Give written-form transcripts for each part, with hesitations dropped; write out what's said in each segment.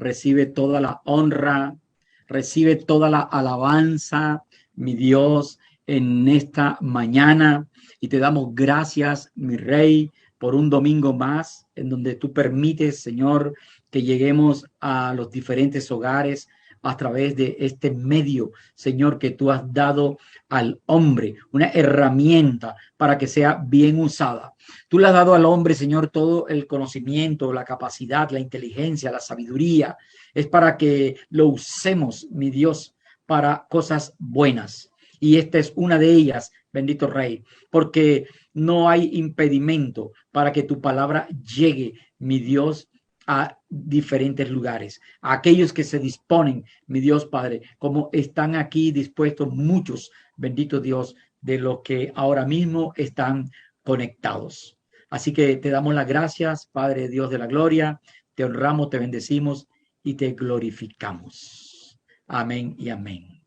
recibe toda la honra, recibe toda la alabanza, mi Dios, en esta mañana. Y te damos gracias, mi Rey, por un domingo más en donde tú permites, Señor, que lleguemos a los diferentes hogares a través de este medio, Señor, que tú has dado al hombre, una herramienta para que sea bien usada. Tú le has dado al hombre, Señor, todo el conocimiento, la capacidad, la inteligencia, la sabiduría. Es para que lo usemos, mi Dios, para cosas buenas. Y esta es una de ellas, bendito Rey, porque no hay impedimento para que tu palabra llegue, mi Dios, a diferentes lugares. A aquellos que se disponen, mi Dios Padre, como están aquí dispuestos muchos, bendito Dios, de los que ahora mismo están conectados. Así que te damos las gracias, Padre Dios de la gloria, te honramos, te bendecimos y te glorificamos. Amén y amén.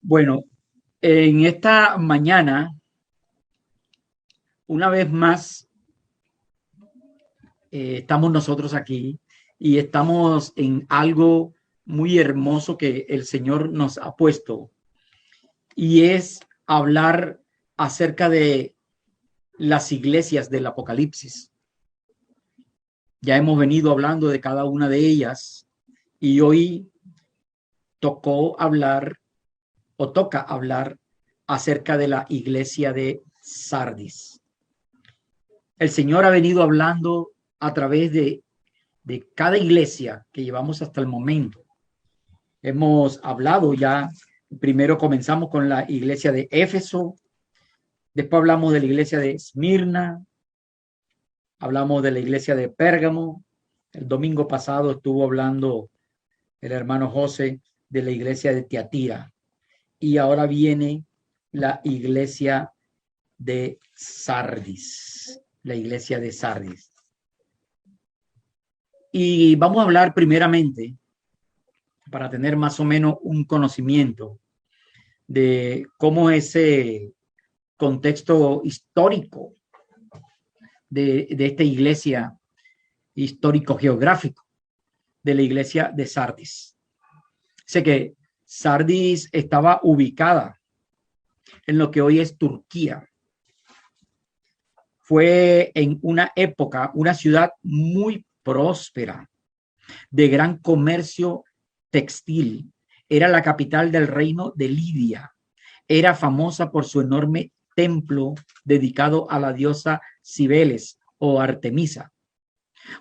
Bueno, en esta mañana, una vez más, estamos nosotros aquí y estamos en algo muy hermoso que el Señor nos ha puesto, y es hablar acerca de las iglesias del Apocalipsis. Ya hemos venido hablando de cada una de ellas y hoy toca hablar acerca de la iglesia de Sardis. El Señor ha venido hablando a través de cada iglesia que llevamos hasta el momento. Hemos hablado ya, primero comenzamos con la iglesia de Éfeso, después hablamos de la iglesia de Esmirna, hablamos de la iglesia de Pérgamo, el domingo pasado estuvo hablando el hermano José de la iglesia de Tiatira, y ahora viene la iglesia de Sardis, la iglesia de Sardis. Y vamos a hablar primeramente, para tener más o menos un conocimiento de cómo ese contexto histórico de esta iglesia, histórico-geográfico, de la iglesia de Sardis. Sé que Sardis estaba ubicada en lo que hoy es Turquía. Fue en una época una ciudad muy próspera, de gran comercio textil. Era la capital del reino de Lidia. Era famosa por su enorme templo dedicado a la diosa Cibeles o Artemisa.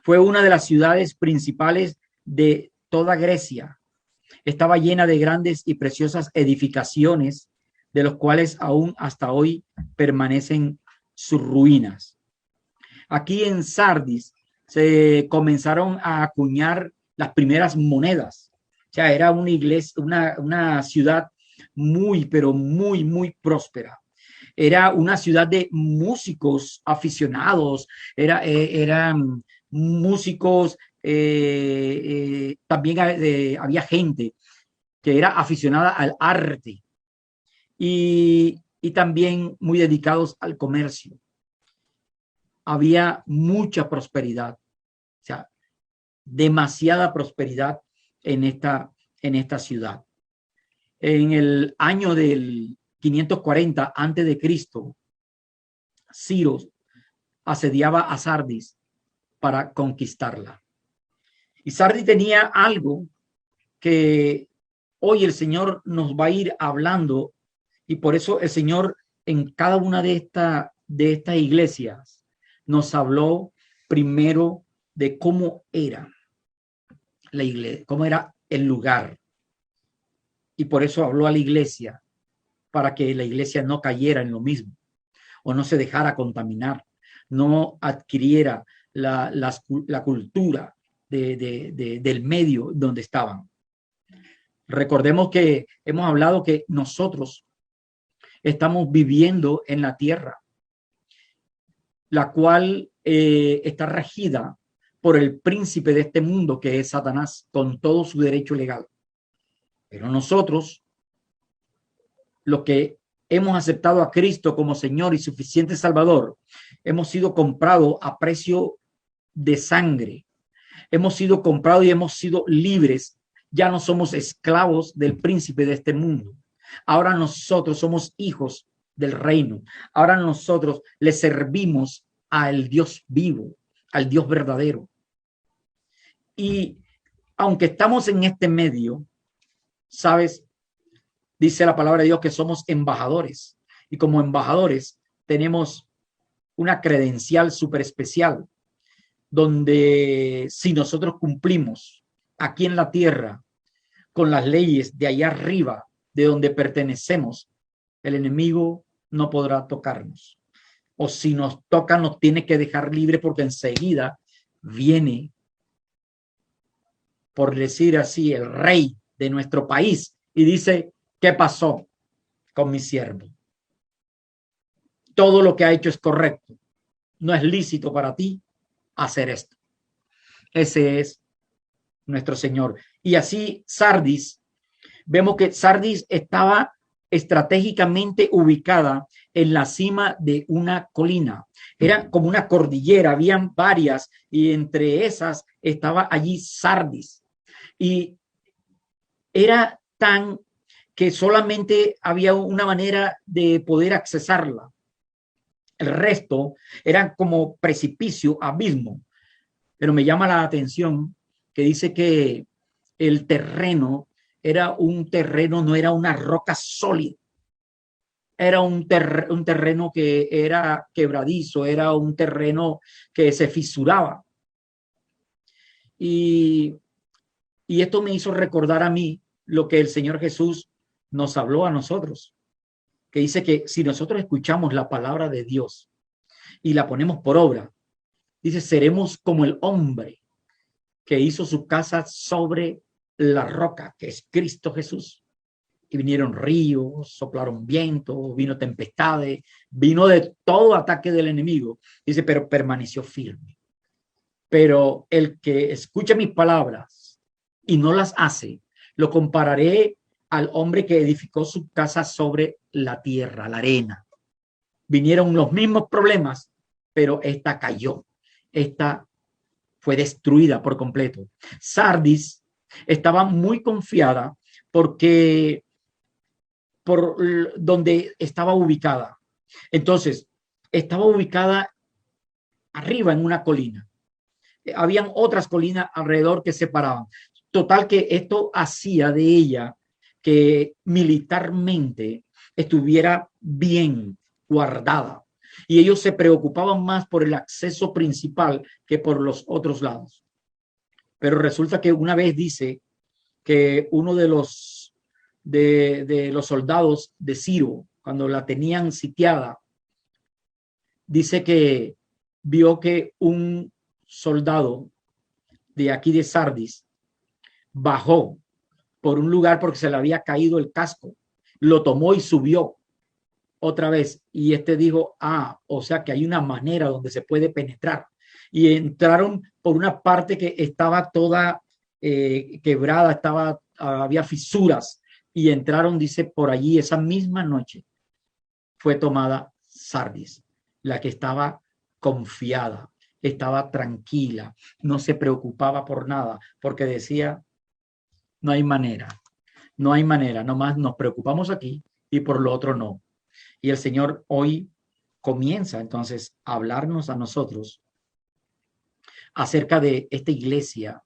Fue una de las ciudades principales de toda Grecia. Estaba llena de grandes y preciosas edificaciones, de los cuales aún hasta hoy permanecen sus ruinas. Aquí en Sardis se comenzaron a acuñar las primeras monedas. O sea, era una iglesia, una ciudad muy, pero muy, muy próspera. Era una ciudad de músicos aficionados, eran músicos, también había gente que era aficionada al arte y también muy dedicados al comercio. Había mucha prosperidad, o sea, demasiada prosperidad en esta ciudad. En el año del 540 antes de Cristo, Ciro asediaba a Sardis para conquistarla. Y Sardis tenía algo que hoy el Señor nos va a ir hablando, y por eso el Señor en cada una de estas iglesias nos habló primero de cómo era la iglesia, cómo era el lugar. Y por eso habló a la iglesia, para que la iglesia no cayera en lo mismo, o no se dejara contaminar, no adquiriera la cultura del medio donde estaban. Recordemos que hemos hablado que nosotros estamos viviendo en la tierra, la cual está regida por el príncipe de este mundo, que es Satanás, con todo su derecho legal. Pero nosotros, los que hemos aceptado a Cristo como Señor y suficiente Salvador, hemos sido comprados a precio de sangre. Hemos sido comprados y hemos sido libres. Ya no somos esclavos del príncipe de este mundo. Ahora nosotros somos hijos del reino. Ahora nosotros le servimos al Dios vivo, al Dios verdadero. Y aunque estamos en este medio, sabes, dice la palabra de Dios que somos embajadores. Y como embajadores tenemos una credencial súper especial, donde si nosotros cumplimos aquí en la tierra con las leyes de allá arriba, de donde pertenecemos, el enemigo no podrá tocarnos. O si nos toca, nos tiene que dejar libre, porque enseguida viene, por decir así, el rey de nuestro país y dice: ¿qué pasó con mi siervo? Todo lo que ha hecho es correcto. No es lícito para ti hacer esto. Ese es nuestro Señor. Y así Sardis, vemos que Sardis estaba estratégicamente ubicada en la cima de una colina. Era como una cordillera, habían varias, y entre esas estaba allí Sardis. Y era tan que solamente había una manera de poder accesarla. El resto eran como precipicio, abismo. Pero me llama la atención que dice que el terreno era un terreno, no era una roca sólida. Era un terreno que era quebradizo, era un terreno que se fisuraba. Y esto me hizo recordar a mí lo que el Señor Jesús nos habló a nosotros, que dice que si nosotros escuchamos la palabra de Dios y la ponemos por obra, dice, seremos como el hombre que hizo su casa sobre la roca, que es Cristo Jesús. Y vinieron ríos, soplaron vientos, vino tempestades, vino de todo ataque del enemigo. Dice, pero permaneció firme. Pero el que escucha mis palabras y no las hace, lo compararé al hombre que edificó su casa sobre la tierra, la arena. Vinieron los mismos problemas, pero esta cayó. Esta fue destruida por completo. Sardis estaba muy confiada porque por donde estaba ubicada. Entonces, estaba ubicada arriba en una colina. Habían otras colinas alrededor que separaban. Total que esto hacía de ella que militarmente estuviera bien guardada. Y ellos se preocupaban más por el acceso principal que por los otros lados. Pero resulta que una vez dice que uno de los soldados de Ciro, cuando la tenían sitiada, dice que vio que un soldado de aquí de Sardis bajó por un lugar porque se le había caído el casco, lo tomó y subió otra vez, y este dijo, o sea que hay una manera donde se puede penetrar, y entraron por una parte que estaba toda quebrada, había fisuras, y entraron, dice, por allí. Esa misma noche fue tomada Sardis, la que estaba confiada, estaba tranquila, no se preocupaba por nada, porque decía, no hay manera, nomás nos preocupamos aquí y por lo otro no. Y el Señor hoy comienza entonces a hablarnos a nosotros acerca de esta iglesia,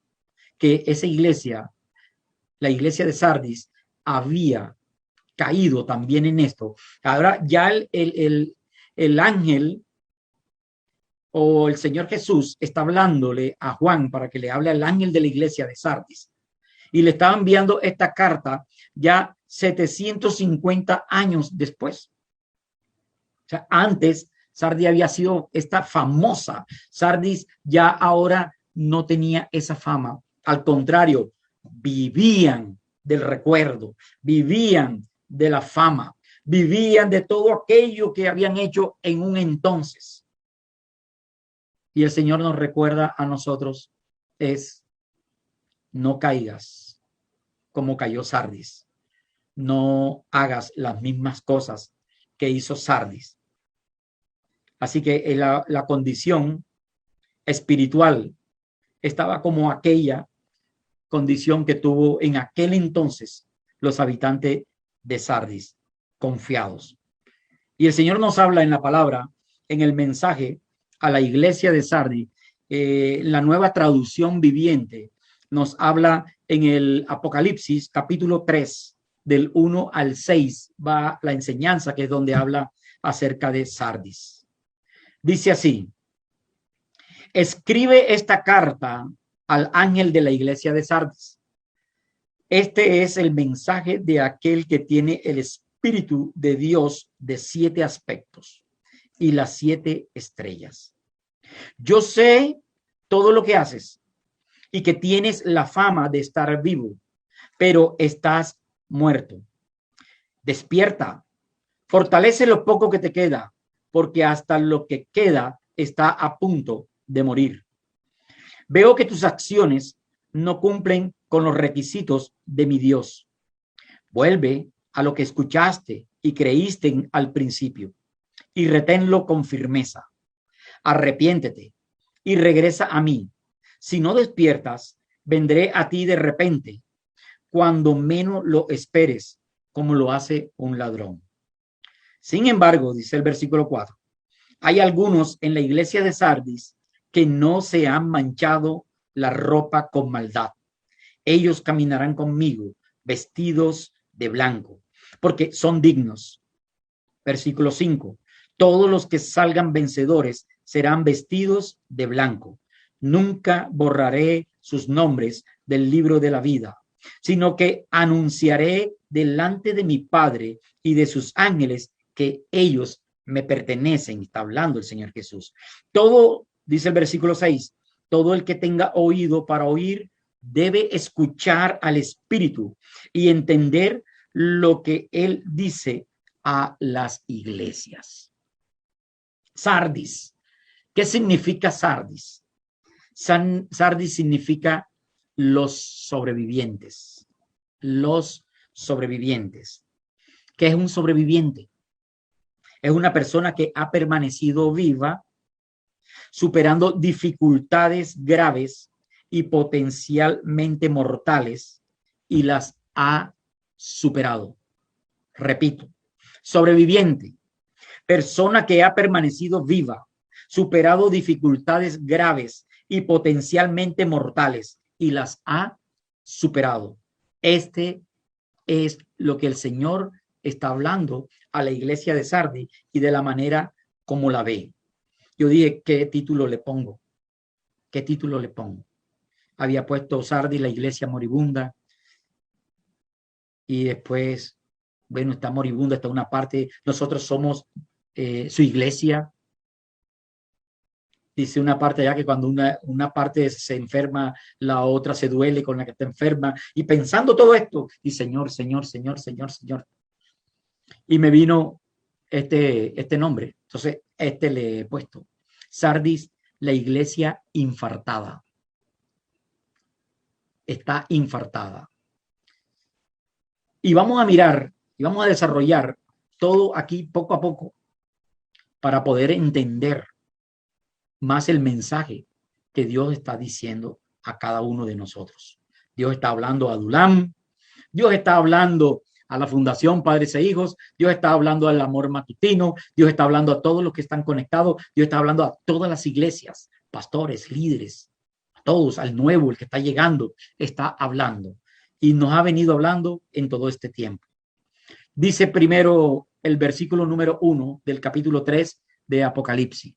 que esa iglesia, la iglesia de Sardis, había caído también en esto. Ahora ya el ángel o el Señor Jesús está hablándole a Juan para que le hable al ángel de la iglesia de Sardis. Y le estaba enviando esta carta ya 750 años después. O sea, antes Sardis había sido esta famosa. Sardis ya ahora no tenía esa fama. Al contrario, vivían del recuerdo, vivían de la fama, vivían de todo aquello que habían hecho en un entonces. Y el Señor nos recuerda a nosotros no caigas como cayó Sardis. No hagas las mismas cosas que hizo Sardis. Así que la condición espiritual estaba como aquella condición que tuvo en aquel entonces los habitantes de Sardis, confiados. Y el Señor nos habla en la palabra, en el mensaje a la iglesia de Sardis, la nueva traducción viviente nos habla en el Apocalipsis capítulo 3, del 1 al 6, va la enseñanza que es donde habla acerca de Sardis. Dice así: escribe esta carta al ángel de la iglesia de Sardis. Este es el mensaje de aquel que tiene el Espíritu de Dios de 7 aspectos y las 7 estrellas. Yo sé todo lo que haces y que tienes la fama de estar vivo, pero estás muerto. Despierta, fortalece lo poco que te queda, porque hasta lo que queda está a punto de morir. Veo que tus acciones no cumplen con los requisitos de mi Dios. Vuelve a lo que escuchaste y creíste al principio y reténlo con firmeza. Arrepiéntete y regresa a mí. Si no despiertas, vendré a ti de repente, cuando menos lo esperes, como lo hace un ladrón. Sin embargo, dice el versículo 4, hay algunos en la iglesia de Sardis que no se han manchado la ropa con maldad. Ellos caminarán conmigo vestidos de blanco, porque son dignos. Versículo 5, todos los que salgan vencedores serán vestidos de blanco. Nunca borraré sus nombres del libro de la vida, sino que anunciaré delante de mi Padre y de sus ángeles que ellos me pertenecen. Está hablando el Señor Jesús. Todo, dice el versículo 6, todo el que tenga oído para oír debe escuchar al Espíritu y entender lo que él dice a las iglesias. Sardis. ¿Qué significa Sardis? Sardis significa los sobrevivientes. Los sobrevivientes. ¿Qué es un sobreviviente? Es una persona que ha permanecido viva, superando dificultades graves y potencialmente mortales, y las ha superado. Repito, sobreviviente, persona que ha permanecido viva, superado dificultades graves y potencialmente mortales, y las ha superado. Este es lo que el Señor está hablando a la iglesia de Sardis y de la manera como la ve. Yo dije, ¿qué título le pongo? ¿Qué título le pongo? Había puesto Sardis, la iglesia moribunda, y después, bueno, está moribunda, está una parte, nosotros somos su iglesia. Dice una parte allá que cuando una parte se enferma, la otra se duele con la que está enferma. Y pensando todo esto, y Señor, Señor, Señor, Señor, Señor. Y me vino este nombre. Entonces, le he puesto. Sardis, la iglesia infartada. Está infartada. Y vamos a mirar y vamos a desarrollar todo aquí poco a poco para poder entender más el mensaje que Dios está diciendo a cada uno de nosotros. Dios está hablando a Adulam, Dios está hablando a la Fundación Padres e Hijos, Dios está hablando al Amor Matutino, Dios está hablando a todos los que están conectados, Dios está hablando a todas las iglesias, pastores, líderes, a todos, al nuevo, el que está llegando, está hablando. Y nos ha venido hablando en todo este tiempo. Dice primero el versículo número 1 del capítulo 3 de Apocalipsis.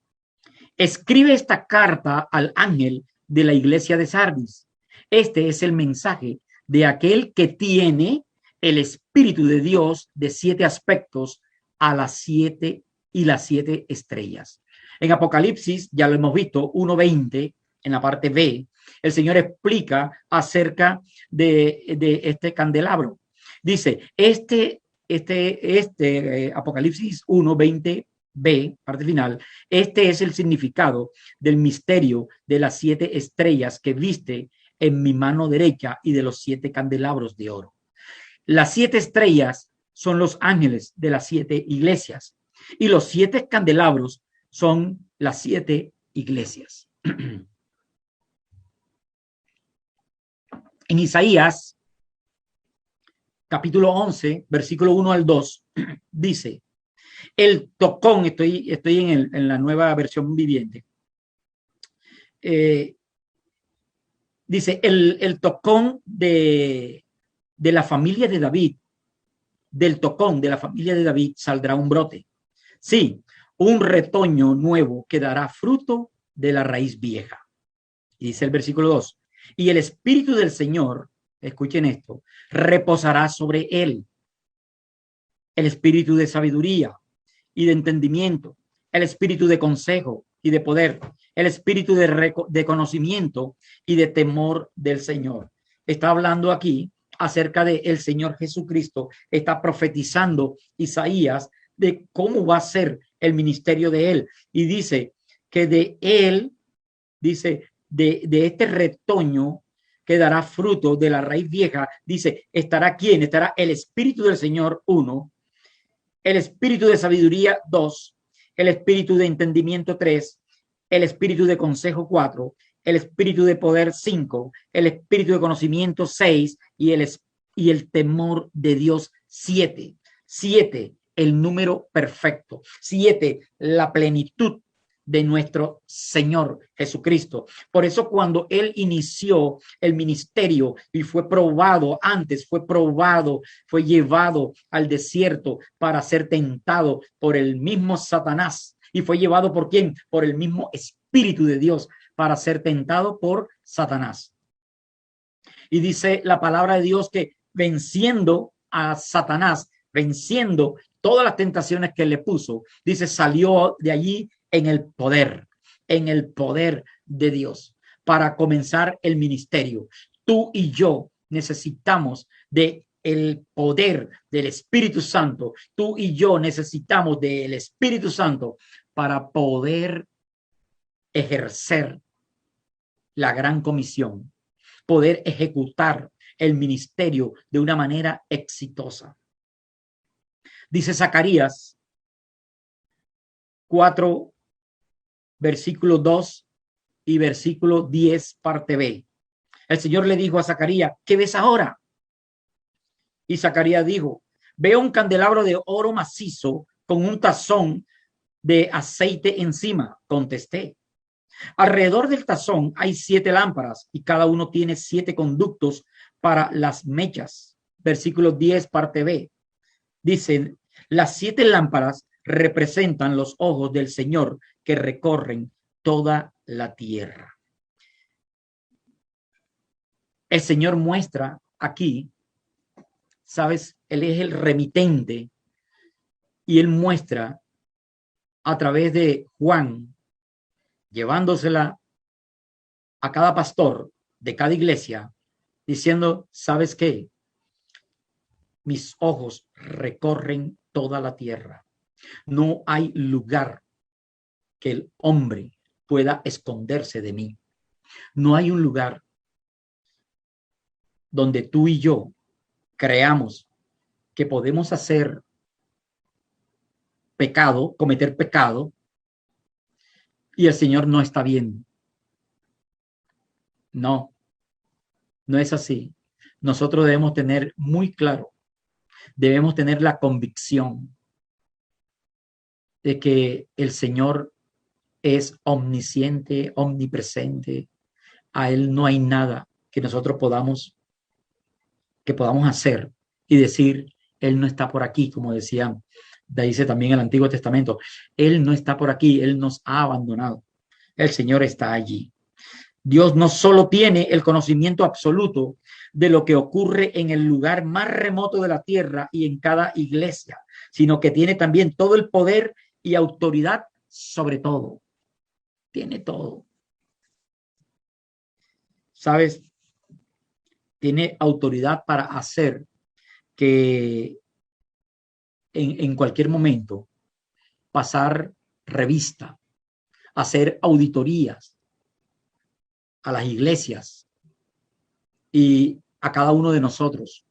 Escribe esta carta al ángel de la iglesia de Sardis. Este es el mensaje de aquel que tiene el Espíritu de Dios de 7 aspectos a las 7 y las 7 estrellas. En Apocalipsis, ya lo hemos visto, 1:20, en la parte B, el Señor explica acerca de este candelabro. Dice, Apocalipsis 1:20b, parte final, este es el significado del misterio de las 7 estrellas que viste en mi mano derecha y de los 7 candelabros de oro. Las 7 estrellas son los ángeles de las 7 iglesias y los 7 candelabros son las 7 iglesias. En Isaías, capítulo 11, versículo 1 al 2, dice, el tocón, estoy en la nueva versión viviente, dice, el tocón de la familia de David, del tocón de la familia de David saldrá un brote. Sí, un retoño nuevo que dará fruto de la raíz vieja. Y dice el versículo 2, y el Espíritu del Señor, escuchen esto, reposará sobre él. El espíritu de sabiduría y de entendimiento, el espíritu de consejo y de poder, el espíritu de conocimiento y de temor del Señor. Está hablando aquí acerca de el Señor Jesucristo, está profetizando Isaías de cómo va a ser el ministerio de él. Y dice que de él, dice, de este retoño que dará fruto de la raíz vieja, dice, estará ¿quién? Estará el Espíritu del Señor, 1, el espíritu de sabiduría, 2, el espíritu de entendimiento, 3, el espíritu de consejo, 4, el espíritu de poder, 5, el espíritu de conocimiento, 6, y el temor de Dios, 7. 7, el número perfecto. 7, la plenitud de nuestro Señor Jesucristo. Por eso cuando él inició el ministerio y fue probado, fue llevado al desierto para ser tentado por el mismo Satanás. ¿Y fue llevado por quién? Por el mismo Espíritu de Dios para ser tentado por Satanás. Y dice la palabra de Dios que venciendo a Satanás, venciendo todas las tentaciones que le puso, dice, salió de allí en el poder de Dios para comenzar el ministerio. Tú y yo necesitamos de el poder del Espíritu Santo. Tú y yo necesitamos del Espíritu Santo para poder ejercer la gran comisión, poder ejecutar el ministerio de una manera exitosa. Dice Zacarías 4, versículo 2 y versículo 10, parte B. El Señor le dijo a Zacarías, ¿qué ves ahora? Y Zacarías dijo, veo un candelabro de oro macizo con un tazón de aceite encima. Contesté. Alrededor del tazón hay 7 lámparas y cada uno tiene 7 conductos para las mechas. Versículo 10, parte B. Dicen, las 7 lámparas representan los ojos del Señor que recorren toda la tierra. El Señor muestra aquí, ¿sabes? Él es el remitente y él muestra a través de Juan, llevándosela a cada pastor de cada iglesia, diciendo, ¿sabes qué? Mis ojos recorren toda la tierra. No hay lugar que el hombre pueda esconderse de mí. No hay un lugar donde tú y yo creamos que podemos hacer pecado, cometer pecado, y el Señor no está viendo. No, no es así. Nosotros debemos tener muy claro, debemos tener la convicción de que el Señor es omnisciente, omnipresente. A Él no hay nada que nosotros podamos hacer y decir, Él no está por aquí, como decían, dice también el Antiguo Testamento, Él no está por aquí, Él nos ha abandonado. El Señor está allí. Dios no solo tiene el conocimiento absoluto de lo que ocurre en el lugar más remoto de la tierra y en cada iglesia, sino que tiene también todo el poder y autoridad sobre todo. Tiene todo. ¿Sabes? Tiene autoridad para hacer que en cualquier momento pasar revista, hacer auditorías a las iglesias y a cada uno de nosotros.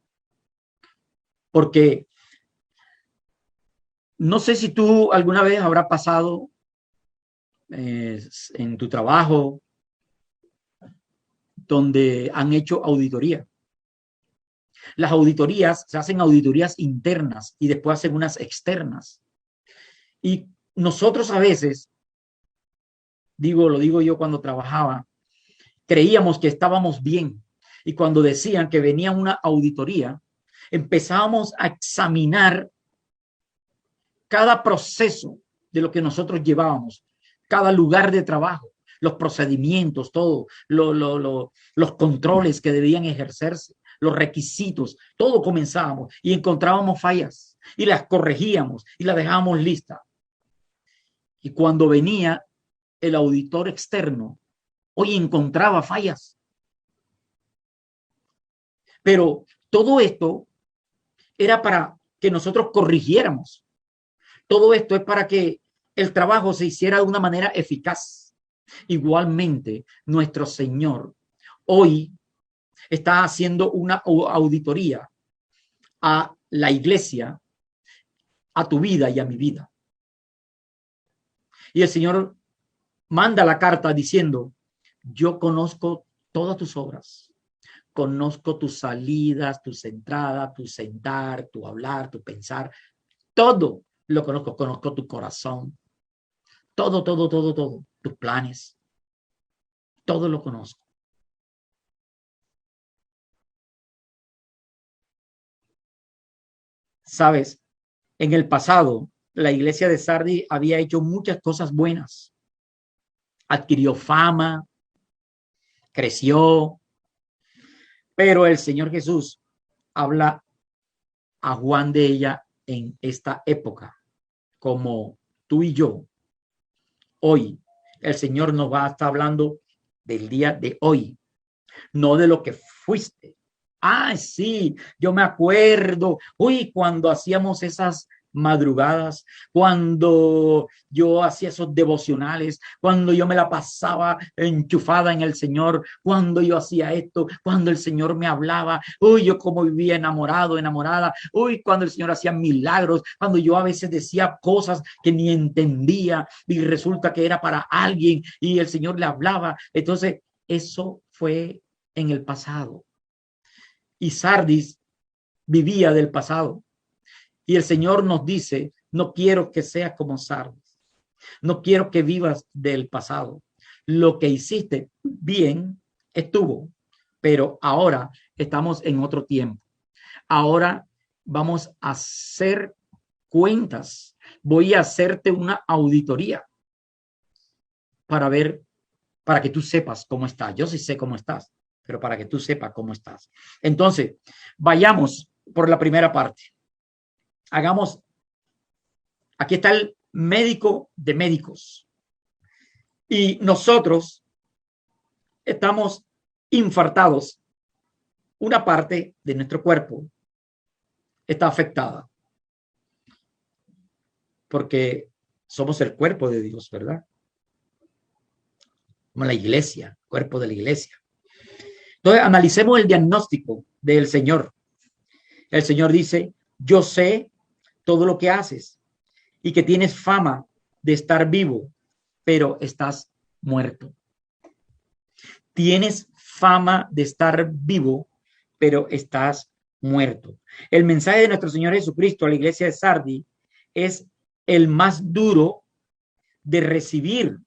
Porque no sé si tú alguna vez habrás pasado en tu trabajo, donde han hecho auditoría. Las auditorías, se hacen auditorías internas y después hacen unas externas. Y nosotros a veces, lo digo yo cuando trabajaba, creíamos que estábamos bien. Y cuando decían que venía una auditoría, empezábamos a examinar cada proceso de lo que nosotros llevábamos, cada lugar de trabajo, los procedimientos, todo, los controles que debían ejercerse, los requisitos, todo comenzábamos y encontrábamos fallas y las corregíamos y las dejábamos listas. Y cuando venía el auditor externo, hoy encontraba fallas. Pero todo esto era para que nosotros corrigiéramos. Todo esto es para que el trabajo se hiciera de una manera eficaz. Igualmente, nuestro Señor hoy está haciendo una auditoría a la iglesia, a tu vida y a mi vida. Y el Señor manda la carta diciendo: yo conozco todas tus obras, conozco tus salidas, tus entradas, tu sentar, tu hablar, tu pensar, todo lo conozco, conozco tu corazón, todo, tus planes, todo lo conozco. Sabes, en el pasado, la iglesia de Sardis había hecho muchas cosas buenas, adquirió fama, creció, pero el Señor Jesús habla a Juan de ella en esta época, como tú y yo. Hoy el Señor nos va a estar hablando del día de hoy, no de lo que fuiste. Sí, yo me acuerdo, cuando hacíamos esas madrugadas, cuando yo hacía esos devocionales, cuando yo me la pasaba enchufada en el Señor, cuando yo hacía esto, cuando el Señor me hablaba, yo como vivía enamorado, enamorada, cuando el Señor hacía milagros, cuando yo a veces decía cosas que ni entendía y resulta que era para alguien y el Señor le hablaba. Entonces, eso fue en el pasado. Y Sardis vivía del pasado. Y el Señor nos dice: no quiero que seas como Sardis. No quiero que vivas del pasado. Lo que hiciste bien estuvo, pero ahora estamos en otro tiempo. Ahora vamos a hacer cuentas. Voy a hacerte una auditoría para ver, para que tú sepas cómo estás. Yo sí sé cómo estás, pero para que tú sepas cómo estás. Entonces, vayamos por la primera parte. Aquí está el médico de médicos. Y nosotros estamos infartados. Una parte de nuestro cuerpo está afectada. Porque somos el cuerpo de Dios, ¿verdad? Como la iglesia, cuerpo de la iglesia. Entonces, analicemos el diagnóstico del Señor. El Señor dice: yo sé todo lo que haces y que tienes fama de estar vivo, pero estás muerto. Tienes fama de estar vivo, pero estás muerto. El mensaje de nuestro Señor Jesucristo a la iglesia de Sardis es el más duro de recibir,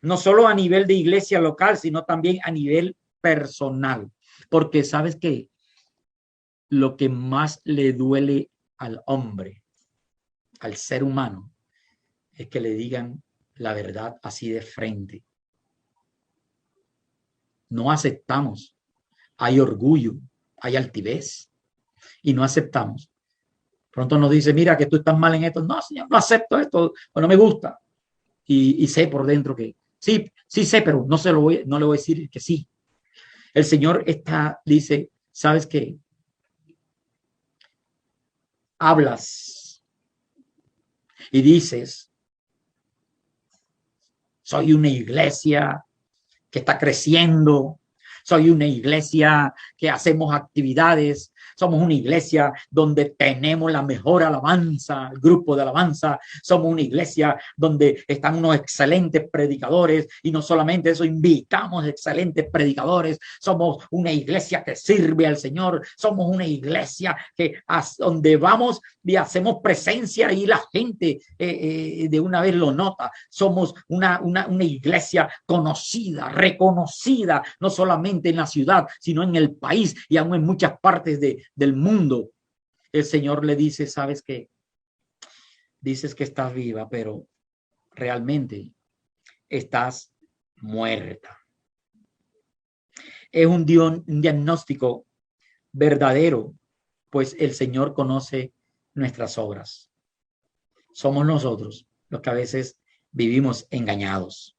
no solo a nivel de iglesia local, sino también a nivel personal. Porque sabes que lo que más le duele al hombre, al ser humano, es que le digan la verdad así de frente. No aceptamos. Hay orgullo, hay altivez y no aceptamos. Pronto nos dice: mira que tú estás mal en esto. No, Señor, no acepto esto o no me gusta. Y sé por dentro que sí sé, pero no le voy a decir que sí. El Señor dice: ¿sabes qué? Hablas y dices: soy una iglesia que está creciendo, soy una iglesia que hacemos actividades, somos una iglesia donde tenemos la mejor alabanza, el grupo de alabanza, somos una iglesia donde están unos excelentes predicadores y no solamente eso, invitamos excelentes predicadores, somos una iglesia que sirve al Señor, somos una iglesia que donde vamos y hacemos presencia y la gente de una vez lo nota, somos una iglesia conocida, reconocida, no solamente en la ciudad, sino en el país y aún en muchas partes del mundo. El Señor le dice, ¿sabes qué? Dices que estás viva, pero realmente estás muerta. Es un diagnóstico verdadero, pues el Señor conoce nuestras obras. Somos nosotros los que a veces vivimos engañados.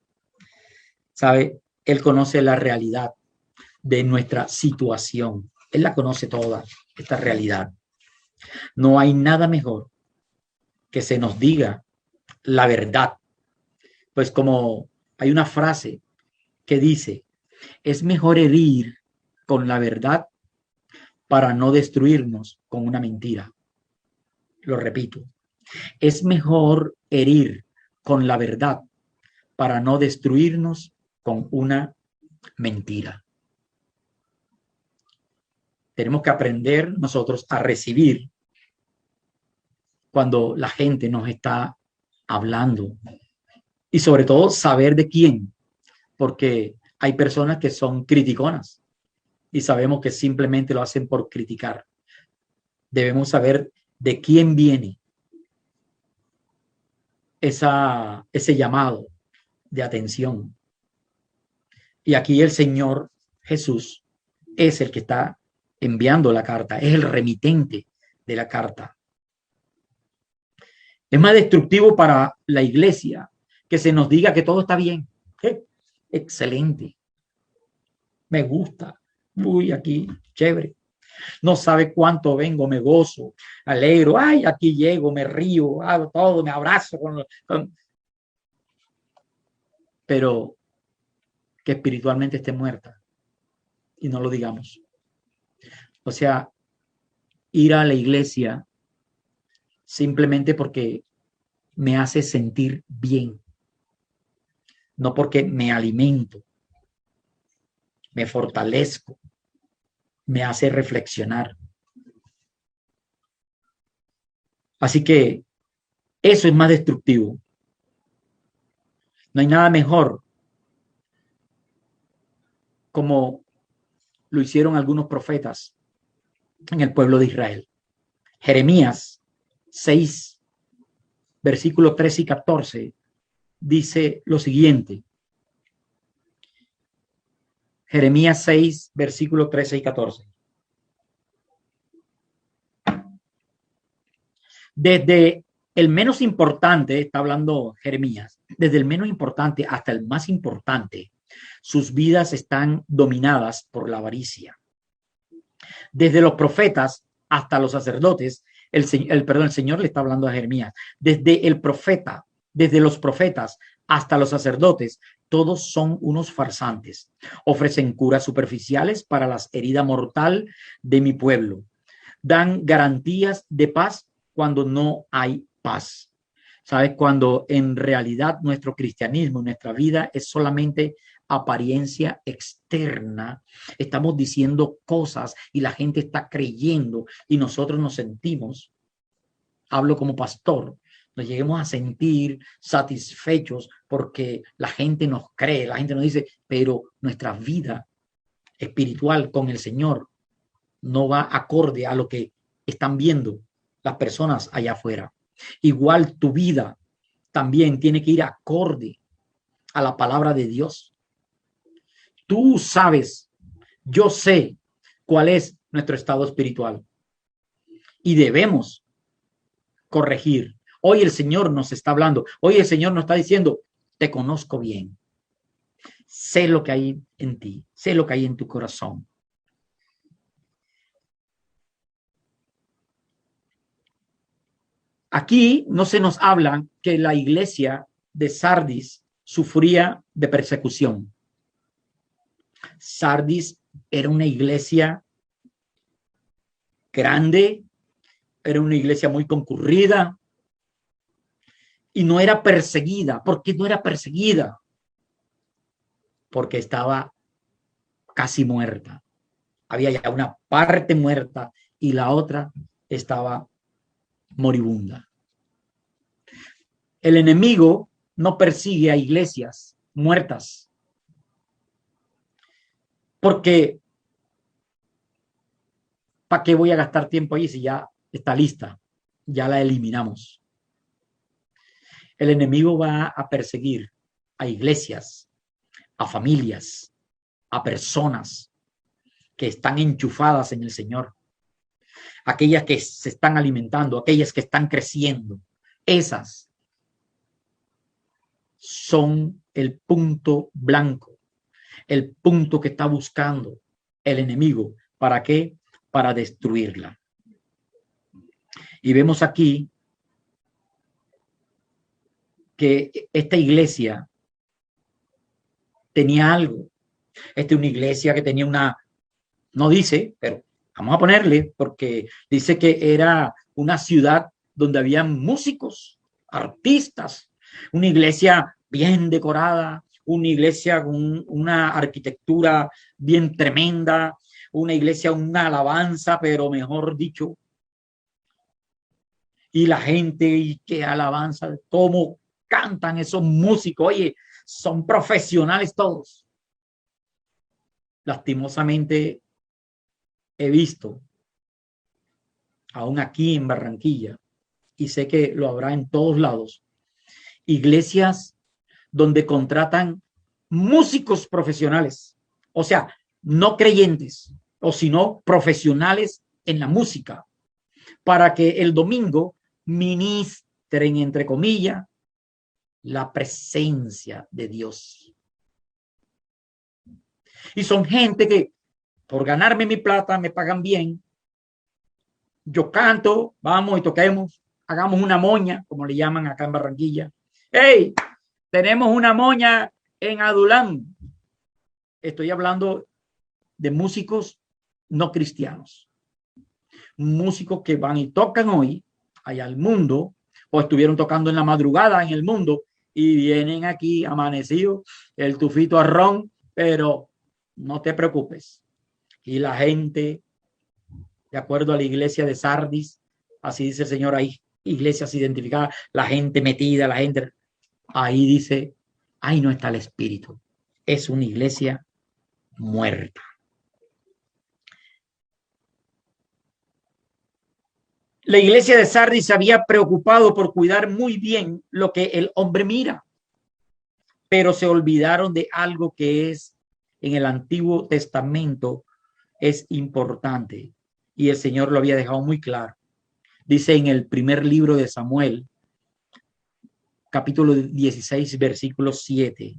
¿Sabe? Él conoce la realidad de nuestra situación. Él la conoce toda, esta realidad. No hay nada mejor que se nos diga la verdad. Pues como hay una frase que dice, es mejor herir con la verdad para no destruirnos con una mentira. Lo repito, es mejor herir con la verdad para no destruirnos con una mentira. Tenemos que aprender nosotros a recibir cuando la gente nos está hablando y sobre todo saber de quién, porque hay personas que son criticonas y sabemos que simplemente lo hacen por criticar. Debemos saber de quién viene ese llamado de atención. Y aquí el Señor Jesús es el que está enviando la carta, es el remitente de la carta. Es más destructivo para la iglesia que se nos diga que todo está bien. Excelente. Me gusta. Uy, aquí, chévere. No sabe cuánto vengo, me gozo, alegro. Ay, aquí llego, me río, hago todo, me abrazo. Pero que espiritualmente esté muerta y no lo digamos. O sea, ir a la iglesia simplemente porque me hace sentir bien, no porque me alimento, me fortalezco, me hace reflexionar. Así que eso es más destructivo. No hay nada mejor como lo hicieron algunos profetas en el pueblo de Israel. Jeremías 6, versículos 13 y 14, dice lo siguiente. Jeremías 6, versículos 13 y 14. Desde el menos importante, está hablando Jeremías, desde el menos importante hasta el más importante, sus vidas están dominadas por la avaricia. Desde los profetas hasta los sacerdotes, el Señor le está hablando a Jeremías. Desde el profeta, desde los profetas hasta los sacerdotes, todos son unos farsantes. Ofrecen curas superficiales para las heridas mortal de mi pueblo. Dan garantías de paz cuando no hay paz. ¿Sabes? Cuando en realidad nuestro cristianismo, nuestra vida es solamente apariencia externa, estamos diciendo cosas y la gente está creyendo y nosotros nos sentimos, hablo como pastor, nos lleguemos a sentir satisfechos porque la gente nos cree, la gente nos dice, pero nuestra vida espiritual con el Señor no va acorde a lo que están viendo las personas allá afuera. Igual tu vida también tiene que ir acorde a la palabra de Dios. Tú sabes, yo sé cuál es nuestro estado espiritual y debemos corregir. Hoy el Señor nos está hablando, hoy el Señor nos está diciendo, te conozco bien, sé lo que hay en ti, sé lo que hay en tu corazón. Aquí no se nos habla que la iglesia de Sardis sufría de persecución. Sardis era una iglesia grande, era una iglesia muy concurrida y no era perseguida. ¿Por qué no era perseguida? Porque estaba casi muerta. Había ya una parte muerta y la otra estaba moribunda. El enemigo no persigue a iglesias muertas, porque ¿para qué voy a gastar tiempo ahí si ya está lista? Ya la eliminamos. El enemigo va a perseguir a iglesias, a familias, a personas que están enchufadas en el Señor, aquellas que se están alimentando, aquellas que están creciendo. Esas son el punto blanco, el punto que está buscando el enemigo. ¿Para qué? Para destruirla. Y vemos aquí que esta iglesia tenía algo. Esta es una iglesia que tenía una, no dice, pero vamos a ponerle, porque dice que era una ciudad donde había músicos, artistas, una iglesia bien decorada, una iglesia con una arquitectura bien tremenda, una iglesia, una alabanza, pero mejor dicho, y la gente, y qué alabanza, cómo cantan esos músicos, oye, son profesionales todos. Lastimosamente he visto, aún aquí en Barranquilla, y sé que lo habrá en todos lados, iglesias donde contratan músicos profesionales, o sea, no creyentes, o sino profesionales en la música, para que el domingo ministren, entre comillas, la presencia de Dios. Y son gente que por ganarme mi plata me pagan bien. Yo canto, vamos y toquemos, hagamos una moña, como le llaman acá en Barranquilla. ¡Hey! Tenemos una moña en Adulán. Estoy hablando de músicos no cristianos. Músicos que van y tocan hoy allá al mundo, o estuvieron tocando en la madrugada en el mundo y vienen aquí amanecidos, el tufito a ron, pero no te preocupes. Y la gente, de acuerdo a la iglesia de Sardis, así dice el Señor ahí, iglesias identificadas, la gente metida, la gente, ahí dice, ahí no está el espíritu. Es una iglesia muerta. La iglesia de Sardis se había preocupado por cuidar muy bien lo que el hombre mira, pero se olvidaron de algo que es en el Antiguo Testamento es importante y el Señor lo había dejado muy claro. Dice en el primer libro de Samuel, capítulo 16, versículo 7.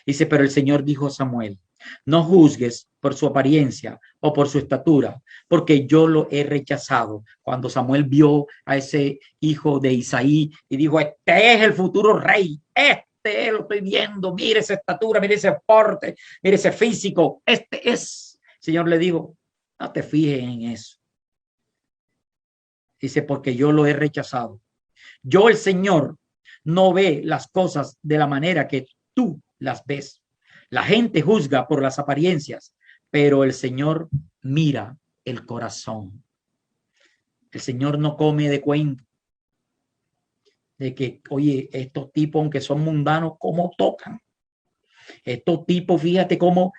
Dice, pero el Señor dijo a Samuel, no juzgues por su apariencia o por su estatura, porque yo lo he rechazado. Cuando Samuel vio a ese hijo de Isaí y dijo, este es el futuro rey, este lo estoy viendo, mire esa estatura, mire ese porte, mire ese físico, este es. El Señor le dijo, no te fijes en eso. Dice, porque yo lo he rechazado. Yo, el Señor, no ve las cosas de la manera que tú las ves. La gente juzga por las apariencias, pero el Señor mira el corazón. El Señor no come de cuento de que, oye, estos tipos, aunque son mundanos, ¿cómo tocan? Estos tipos, fíjate cómo,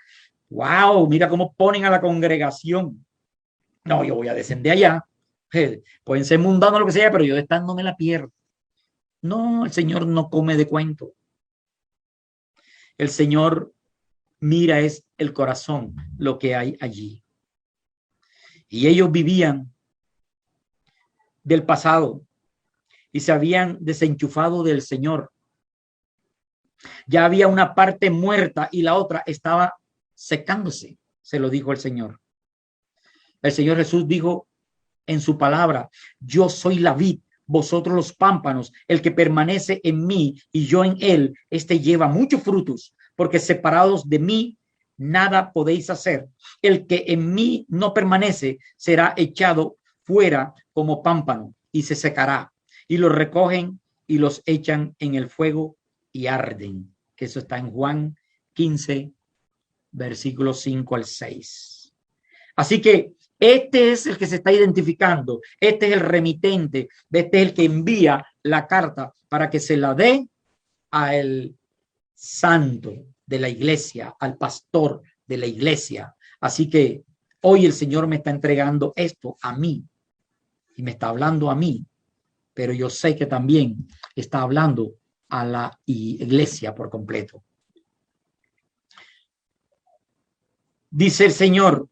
wow, mira cómo ponen a la congregación. No, yo voy a descender allá. Pueden ser mundanos lo que sea, pero yo de estar no me la pierdo. No, el Señor no come de cuento. El Señor mira es el corazón, lo que hay allí. Y ellos vivían del pasado y se habían desenchufado del Señor. Ya había una parte muerta y la otra estaba secándose, se lo dijo el Señor. El Señor Jesús dijo en su palabra, yo soy la vid, vosotros los pámpanos, el que permanece en mí y yo en él, este lleva muchos frutos, porque separados de mí, nada podéis hacer. El que en mí no permanece será echado fuera como pámpano y se secará. Y los recogen y los echan en el fuego y arden. Eso está en Juan 15, versículos 5 al 6. Así que este es el que se está identificando. Este es el remitente. Este es el que envía la carta para que se la dé al santo de la iglesia, al pastor de la iglesia. Así que hoy el Señor me está entregando esto a mí y me está hablando a mí, pero yo sé que también está hablando a la iglesia por completo. Dice el Señor,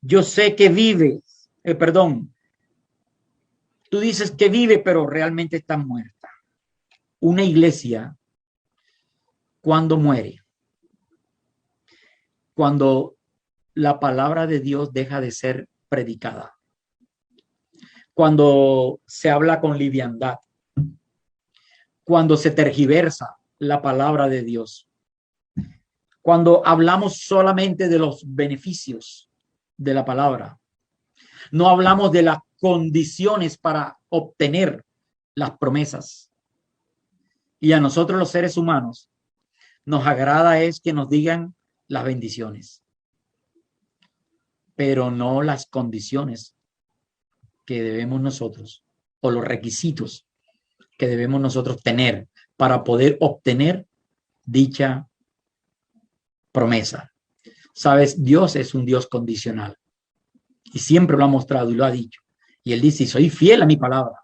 yo sé que vives, tú dices que vive, pero realmente está muerta. Una iglesia, cuando muere, cuando la palabra de Dios deja de ser predicada, cuando se habla con liviandad, cuando se tergiversa la palabra de Dios, cuando hablamos solamente de los beneficios de la palabra, no hablamos de las condiciones para obtener las promesas. Y a nosotros los seres humanos nos agrada es que nos digan las bendiciones, pero no las condiciones que debemos nosotros o los requisitos que debemos nosotros tener para poder obtener dicha promesa. Sabes, Dios es un Dios condicional y siempre lo ha mostrado y lo ha dicho. Y Él dice, soy fiel a mi palabra,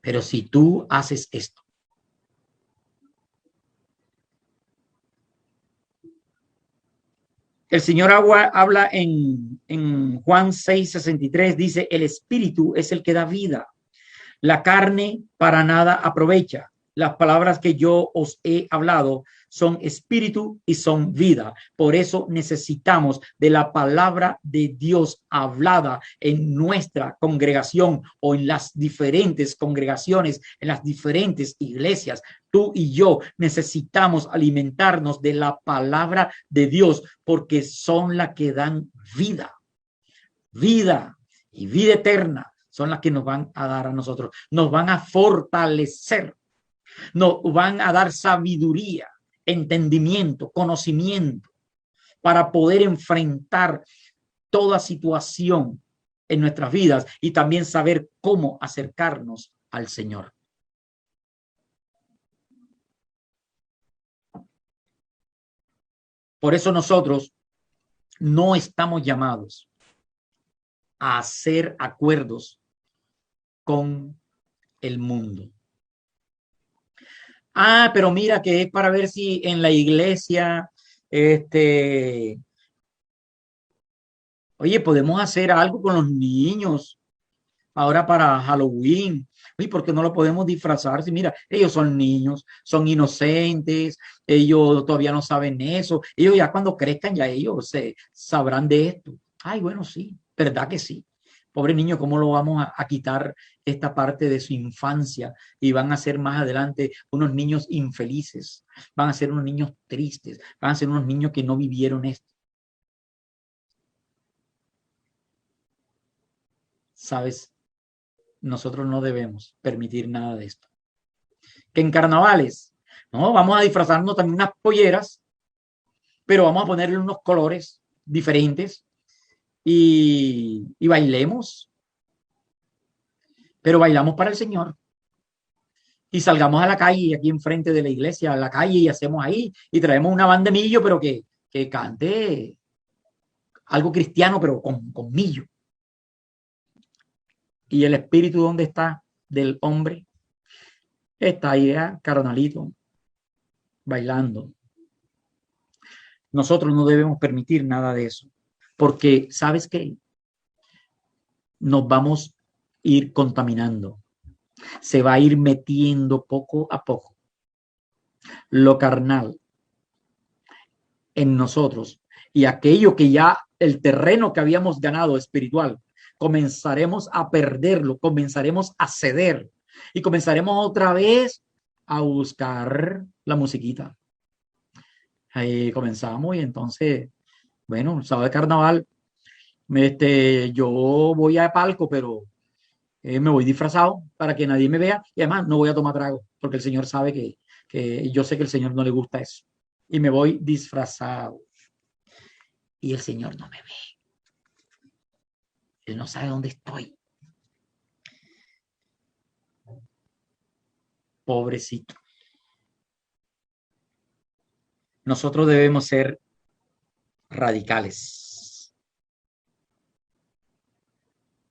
pero si tú haces esto. El Señor habla en Juan 6:63, dice, el Espíritu es el que da vida. La carne para nada aprovecha. Las palabras que yo os he hablado son espíritu y son vida. Por eso necesitamos de la palabra de Dios hablada en nuestra congregación o en las diferentes congregaciones, en las diferentes iglesias. Tú y yo necesitamos alimentarnos de la palabra de Dios porque son las que dan vida. Vida y vida eterna son las que nos van a dar a nosotros, nos van a fortalecer, nos van a dar sabiduría, entendimiento, conocimiento para poder enfrentar toda situación en nuestras vidas y también saber cómo acercarnos al Señor. Por eso nosotros no estamos llamados a hacer acuerdos con el mundo. Pero mira que es para ver si en la iglesia, oye, podemos hacer algo con los niños ahora para Halloween. Oye, ¿por qué no lo podemos disfrazar? Si mira, ellos son niños, son inocentes, ellos todavía no saben eso. Ellos ya cuando crezcan ya ellos se sabrán de esto. Ay, bueno, sí, verdad que sí. Pobre niño, ¿cómo lo vamos a quitar esta parte de su infancia? Y van a ser más adelante unos niños infelices, van a ser unos niños tristes, van a ser unos niños que no vivieron esto. ¿Sabes? Nosotros no debemos permitir nada de esto. Que en carnavales, no, vamos a disfrazarnos también unas polleras, pero vamos a ponerle unos colores diferentes y bailemos, pero bailamos para el Señor. Y salgamos a la calle, aquí enfrente de la iglesia, a la calle, y hacemos ahí, y traemos una banda de millo, pero que cante algo cristiano, pero con millo. ¿Y el espíritu dónde está del hombre? Está ahí, carnalito, bailando. Nosotros no debemos permitir nada de eso, porque, ¿sabes qué? Nos vamos a ir contaminando. Se va a ir metiendo poco a poco lo carnal en nosotros y aquello que ya el terreno que habíamos ganado espiritual, comenzaremos a perderlo, comenzaremos a ceder y comenzaremos otra vez a buscar la musiquita. Ahí comenzamos y entonces, bueno, el sábado de carnaval, Yo voy a palco, pero me voy disfrazado para que nadie me vea y además no voy a tomar trago porque el Señor sabe que yo sé que el Señor no le gusta eso. Y me voy disfrazado y el Señor no me ve. Él no sabe dónde estoy. Pobrecito. Nosotros debemos ser radicales.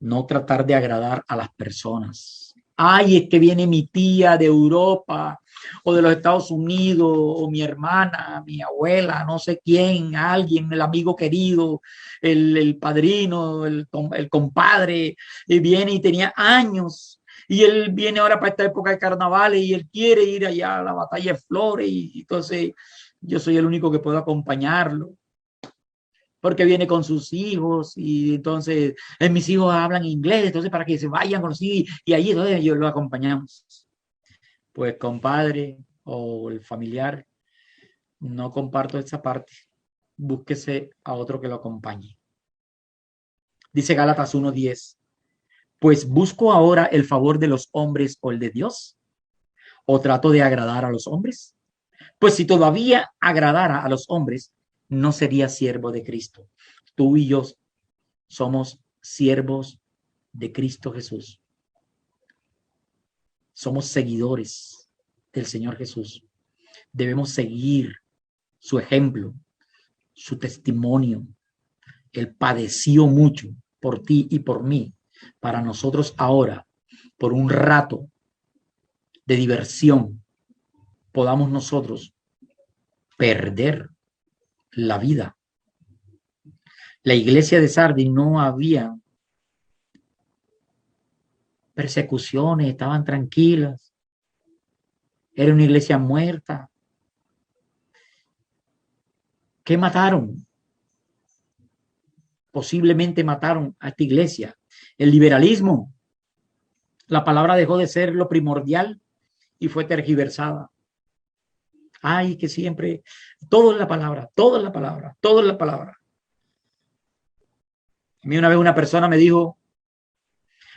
No tratar de agradar a las personas. Ay, es que viene mi tía de Europa o de los Estados Unidos o mi hermana, mi abuela, no sé quién, alguien, el amigo querido, el padrino, el compadre, y viene y tenía años. Y él viene ahora para esta época de carnavales y él quiere ir allá a la batalla de Flores y entonces yo soy el único que puedo acompañarlo porque viene con sus hijos y entonces mis hijos hablan inglés, entonces para que se vayan con los hijos y ahí entonces ellos lo acompañamos. Pues compadre o el familiar, no comparto esa parte, búsquese a otro que lo acompañe. Dice Gálatas 1:10, pues busco ahora el favor de los hombres o el de Dios, o trato de agradar a los hombres. Pues si todavía agradara a los hombres, no sería siervo de Cristo. Tú y yo somos siervos de Cristo Jesús. Somos seguidores del Señor Jesús. Debemos seguir su ejemplo, su testimonio. Él padeció mucho por ti y por mí, para nosotros ahora, por un rato de diversión, podamos nosotros perder la vida. La iglesia de Sardis no había persecuciones, estaban tranquilas. Era una iglesia muerta. ¿Qué mataron? Posiblemente mataron a esta iglesia. El liberalismo. La palabra dejó de ser lo primordial y fue tergiversada. Ay, que siempre, todo es la palabra, todo es la palabra, todo es la palabra. A mí una vez una persona me dijo,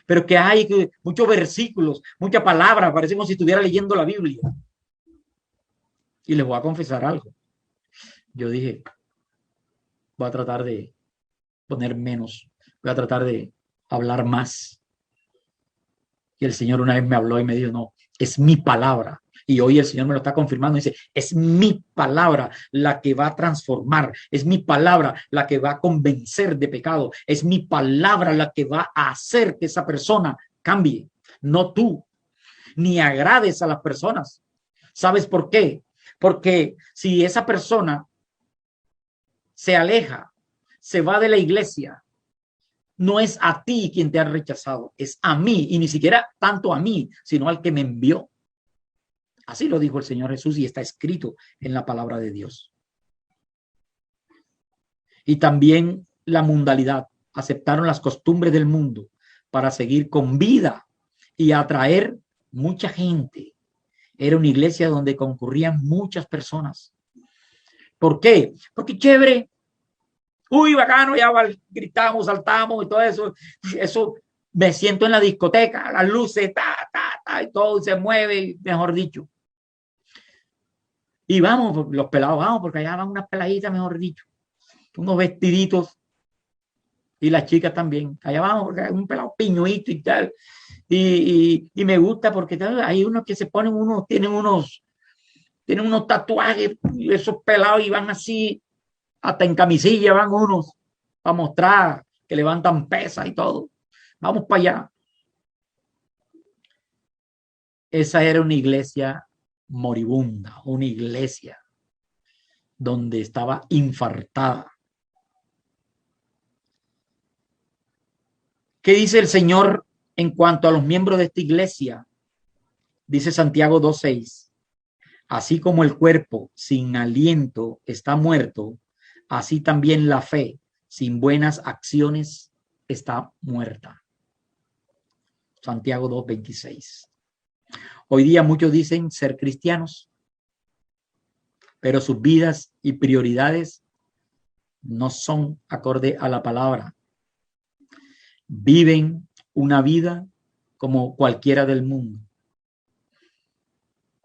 pero que hay muchos versículos, muchas palabras, parece como si estuviera leyendo la Biblia. Y les voy a confesar algo. Yo dije, voy a tratar de poner menos, voy a tratar de hablar más. Y el Señor una vez me habló y me dijo, no, es mi palabra. Y hoy el Señor me lo está confirmando. Dice, es mi palabra la que va a transformar. Es mi palabra la que va a convencer de pecado. Es mi palabra la que va a hacer que esa persona cambie. No tú, ni agrades a las personas. ¿Sabes por qué? Porque si esa persona se aleja, se va de la iglesia, no es a ti quien te ha rechazado, es a mí, y ni siquiera tanto a mí, sino al que me envió. Así lo dijo el Señor Jesús y está escrito en la palabra de Dios. Y también la mundalidad. Aceptaron las costumbres del mundo para seguir con vida y atraer mucha gente. Era una iglesia donde concurrían muchas personas. ¿Por qué? Porque chévere. Uy, bacano, ya gritamos, saltamos y todo eso. Eso me siento en la discoteca, las luces, y todo se mueve, mejor dicho. Y vamos, los pelados, vamos, porque allá van unas peladitas, mejor dicho, unos vestiditos, y las chicas también. Allá vamos, porque hay un pelado piñuito y tal. Y me gusta porque tal, hay unos que se ponen tienen unos tatuajes, y esos pelados y van así, hasta en camisilla van unos, para mostrar que levantan pesas y todo. Vamos para allá. Esa era una iglesia moribunda, una iglesia donde estaba infartada. ¿Qué dice el Señor en cuanto a los miembros de esta iglesia? Dice Santiago 2:6. Así como el cuerpo sin aliento está muerto, así también la fe sin buenas acciones está muerta. Santiago 2:26. Hoy día muchos dicen ser cristianos, pero sus vidas y prioridades no son acorde a la palabra. viven una vida como cualquiera del mundo.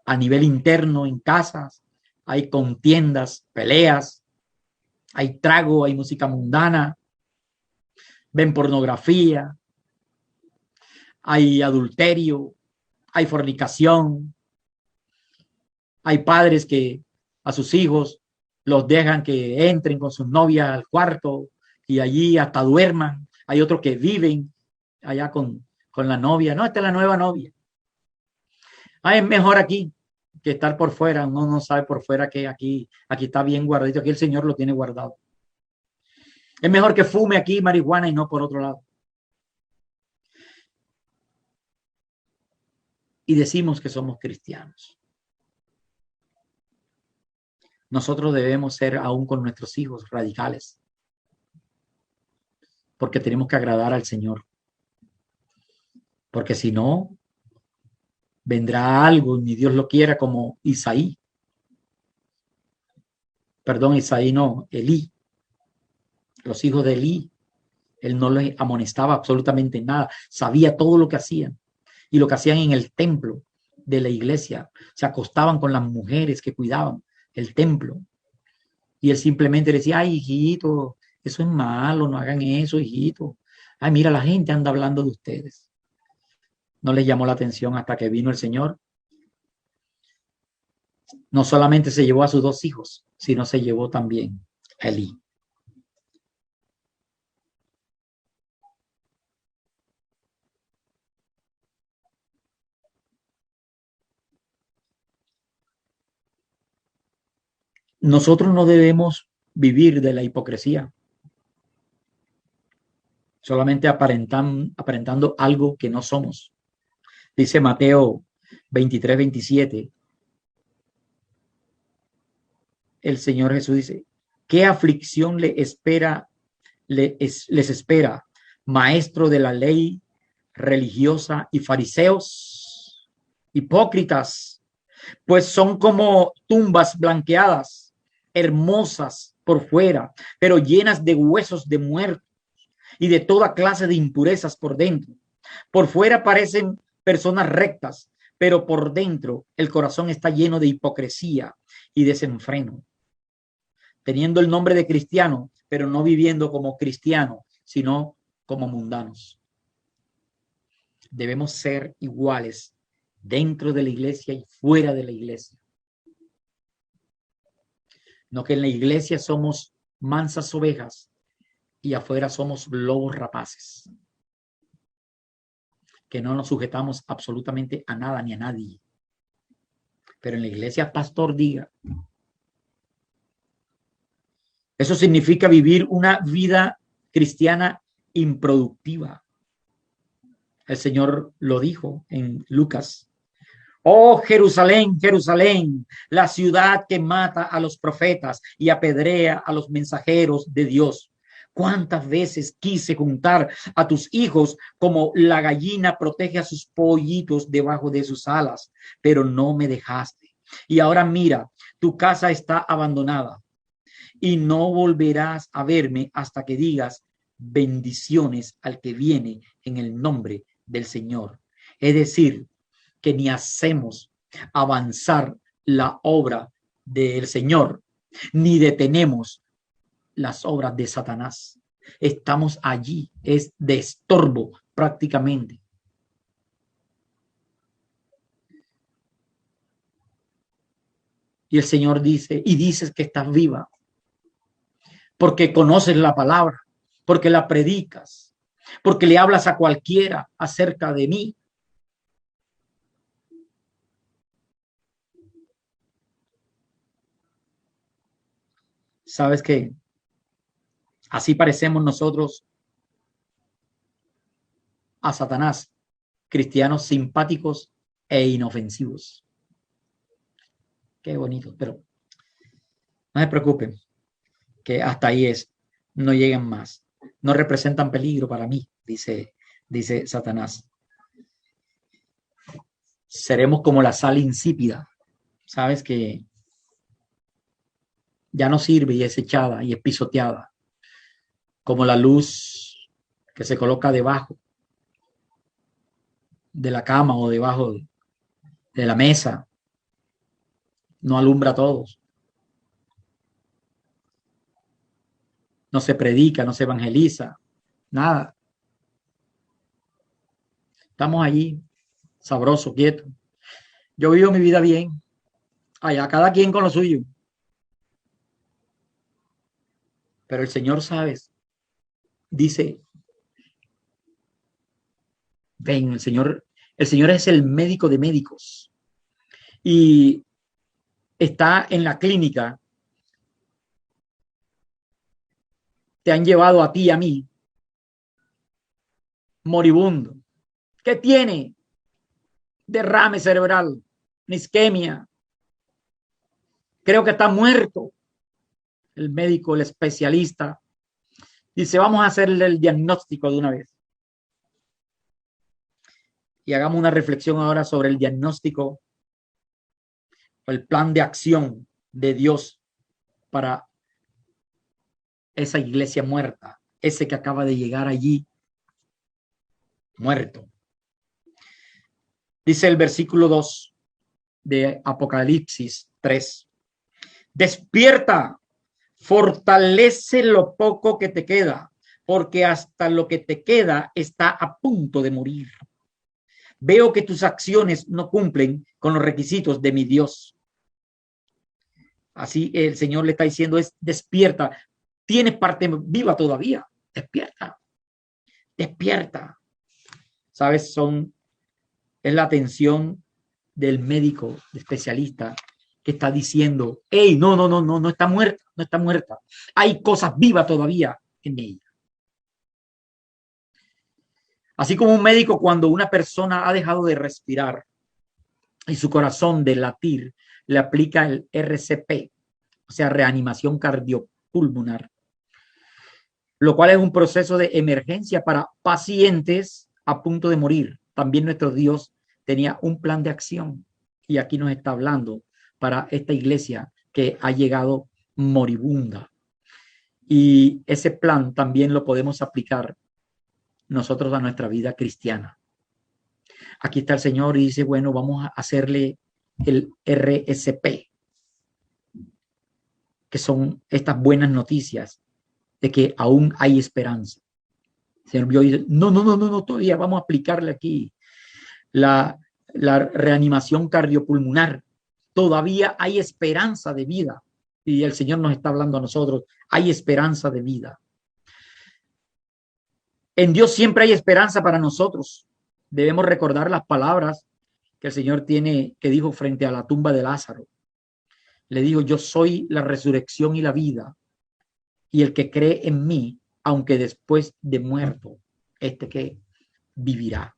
A nivel interno, en casas, hay contiendas, peleas, hay trago, hay música mundana, ven pornografía, hay adulterio, hay fornicación, hay padres que a sus hijos los dejan que entren con sus novias al cuarto y allí hasta duerman. Hay otros que viven allá con la novia. No, esta es la nueva novia. Es mejor aquí que estar por fuera. Uno no sabe por fuera que aquí está bien guardadito. Aquí el Señor lo tiene guardado. Es mejor que fume aquí marihuana y no por otro lado. Y decimos que somos cristianos. Nosotros debemos ser aún con nuestros hijos radicales, porque tenemos que agradar al Señor. Porque si no, vendrá algo, ni Dios lo quiera, como Isaí. Perdón, Isaí no, Elí. Los hijos de Elí. Él no les amonestaba absolutamente nada. Sabía todo lo que hacían. Y lo que hacían en el templo de la iglesia. Se acostaban con las mujeres que cuidaban el templo. Y él simplemente decía, ay, hijito, eso es malo, no hagan eso, hijito. Ay, mira, la gente anda hablando de ustedes. No les llamó la atención hasta que vino el Señor. No solamente se llevó a sus dos hijos, sino se llevó también a Elí. Nosotros no debemos vivir de la hipocresía, solamente aparentando algo que no somos. Dice Mateo 23-27. El Señor Jesús dice, ¿qué aflicción les espera, maestro de la ley religiosa y fariseos, hipócritas? Pues son como tumbas blanqueadas, hermosas por fuera, pero llenas de huesos de muertos y de toda clase de impurezas por dentro. Por fuera parecen personas rectas, pero por dentro el corazón está lleno de hipocresía y desenfreno. Teniendo el nombre de cristiano, pero no viviendo como cristianos, sino como mundanos. Debemos ser iguales dentro de la iglesia y fuera de la iglesia. No que en la iglesia somos mansas ovejas y afuera somos lobos rapaces. Que no nos sujetamos absolutamente a nada ni a nadie. Pero en la iglesia, pastor, diga. Eso significa vivir una vida cristiana improductiva. El Señor lo dijo en Lucas. Oh, Jerusalén, Jerusalén, la ciudad que mata a los profetas y apedrea a los mensajeros de Dios. ¿Cuántas veces quise juntar a tus hijos como la gallina protege a sus pollitos debajo de sus alas, pero no me dejaste? Y ahora mira, tu casa está abandonada y no volverás a verme hasta que digas bendiciones al que viene en el nombre del Señor. Es decir, que ni hacemos avanzar la obra del Señor, ni detenemos las obras de Satanás. Estamos allí, es de estorbo prácticamente. Y el Señor dice, y dices que estás viva, porque conoces la palabra, porque la predicas, porque le hablas a cualquiera acerca de mí. ¿Sabes qué? Así parecemos nosotros a Satanás, cristianos simpáticos e inofensivos. Qué bonito, pero no se preocupen, que hasta ahí es, no lleguen más, no representan peligro para mí, dice Satanás. Seremos como la sal insípida, sabes que ya no sirve y es echada y es pisoteada, como la luz que se coloca debajo de la cama o debajo de la mesa, no alumbra a todos. No se predica, no se evangeliza, nada. Estamos allí, sabroso, quieto. Yo vivo mi vida bien. Allá cada quien con lo suyo. Pero el Señor, ¿sabes? Dice, ven, el Señor es el médico de médicos. Y está en la clínica. Te han llevado a ti y a mí, moribundo. ¿Qué tiene? Derrame cerebral, isquemia. Creo que está muerto. El médico, el especialista, dice, vamos a hacerle el diagnóstico de una vez. Y hagamos una reflexión ahora sobre el diagnóstico, el plan de acción de Dios para esa iglesia muerta, ese que acaba de llegar allí muerto. Dice el versículo 2 de Apocalipsis 3. Despierta, fortalece lo poco que te queda, porque hasta lo que te queda está a punto de morir. Veo que tus acciones no cumplen con los requisitos de mi Dios. Así el Señor le está diciendo, es despierta, tienes parte viva todavía, despierta, despierta. ¿Sabes? Es la atención del médico especialista que está diciendo, hey, no está muerta, no está muerta. Hay cosas vivas todavía en ella. Así como un médico, cuando una persona ha dejado de respirar y su corazón de latir, le aplica el RCP, o sea, reanimación cardiopulmonar, lo cual es un proceso de emergencia para pacientes a punto de morir. También nuestro Dios tenía un plan de acción y aquí nos está hablando para esta iglesia que ha llegado moribunda. Y ese plan también lo podemos aplicar nosotros a nuestra vida cristiana. Aquí está el Señor y dice, bueno, vamos a hacerle el RSP, que son estas buenas noticias de que aún hay esperanza. El Señor vio y dice, no, todavía vamos a aplicarle aquí la reanimación cardiopulmonar. Todavía hay esperanza de vida. Y el Señor nos está hablando a nosotros, hay esperanza de vida. En Dios siempre hay esperanza para nosotros. Debemos recordar las palabras que el Señor que dijo frente a la tumba de Lázaro. Le dijo, yo soy la resurrección y la vida, y el que cree en mí, aunque después de muerto, que vivirá.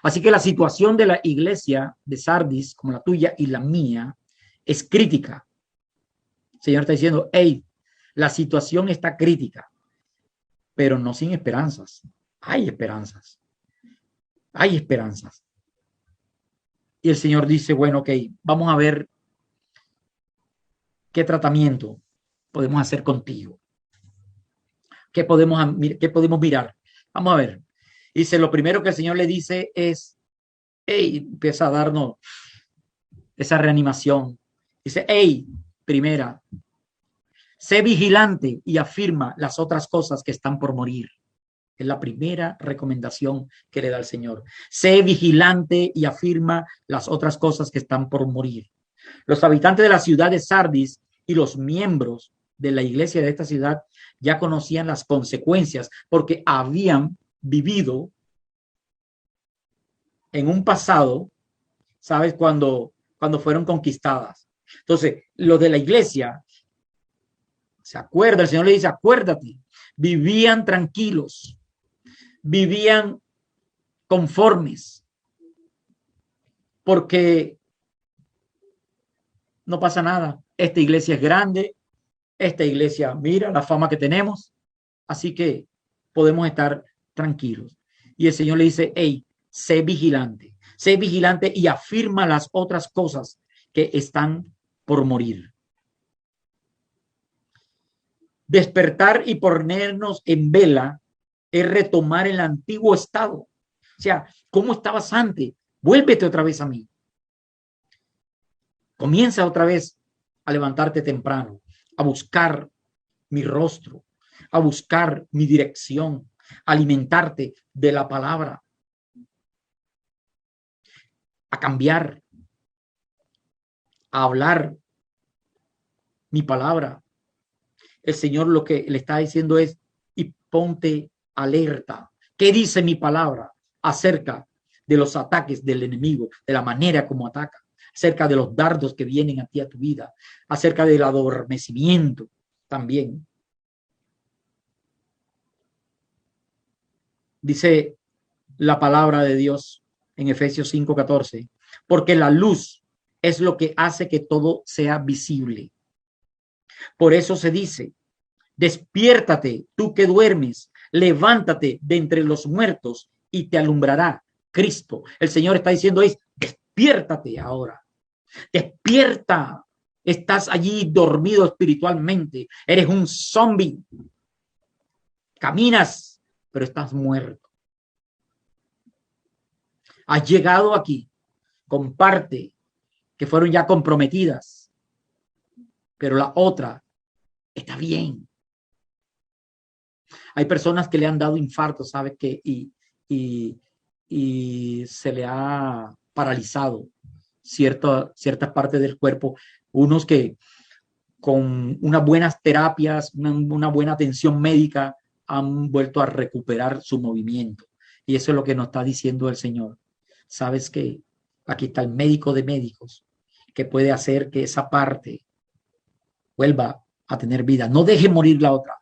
Así que la situación de la iglesia de Sardis, como la tuya y la mía, es crítica. El Señor está diciendo, hey, la situación está crítica, pero no sin esperanzas. Hay esperanzas. Hay esperanzas. Y el Señor dice, bueno, ok, vamos a ver qué tratamiento podemos hacer contigo. ¿Qué podemos mirar? Vamos a ver. Dice, lo primero que el Señor le dice es, hey, empieza a darnos esa reanimación. Dice, hey, primera, sé vigilante y afirma las otras cosas que están por morir. Es la primera recomendación que le da el Señor. Sé vigilante y afirma las otras cosas que están por morir. Los habitantes de la ciudad de Sardis y los miembros de la iglesia de esta ciudad ya conocían las consecuencias porque habían vivido en un pasado, ¿sabes? Cuando fueron conquistadas. Entonces, los de la iglesia se acuerda, el Señor le dice, acuérdate, vivían tranquilos, vivían conformes, porque no pasa nada. Esta iglesia es grande, esta iglesia, mira la fama que tenemos, así que podemos estar tranquilos. Y el Señor le dice, hey, sé vigilante y afirma las otras cosas que están por morir. Despertar y ponernos en vela es retomar el antiguo estado. O sea, ¿cómo estabas antes? Vuélvete otra vez a mí. Comienza otra vez a levantarte temprano, a buscar mi rostro, a buscar mi dirección, a alimentarte de la palabra, a cambiar, a hablar mi palabra. El Señor lo que le está diciendo es, y ponte alerta. ¿Qué dice mi palabra acerca de los ataques del enemigo, de la manera como ataca, acerca de los dardos que vienen a ti, a tu vida, acerca del adormecimiento también? Dice la palabra de Dios en Efesios 5:14, porque la luz es lo que hace que todo sea visible. Por eso se dice, despiértate tú que duermes, levántate de entre los muertos y te alumbrará Cristo. El Señor está diciendo es, despiértate ahora, despierta. Estás allí dormido espiritualmente, eres un zombie, caminas, pero estás muerto. Has llegado aquí con parte que fueron ya comprometidas, pero la otra está bien. Hay personas que le han dado infarto, ¿sabes qué? Y se le ha paralizado ciertas partes del cuerpo. Unos que con unas buenas terapias, una buena atención médica, han vuelto a recuperar su movimiento. Y eso es lo que nos está diciendo el Señor. ¿Sabes qué? Aquí está el médico de médicos que puede hacer que esa parte vuelva a tener vida. No deje morir la otra.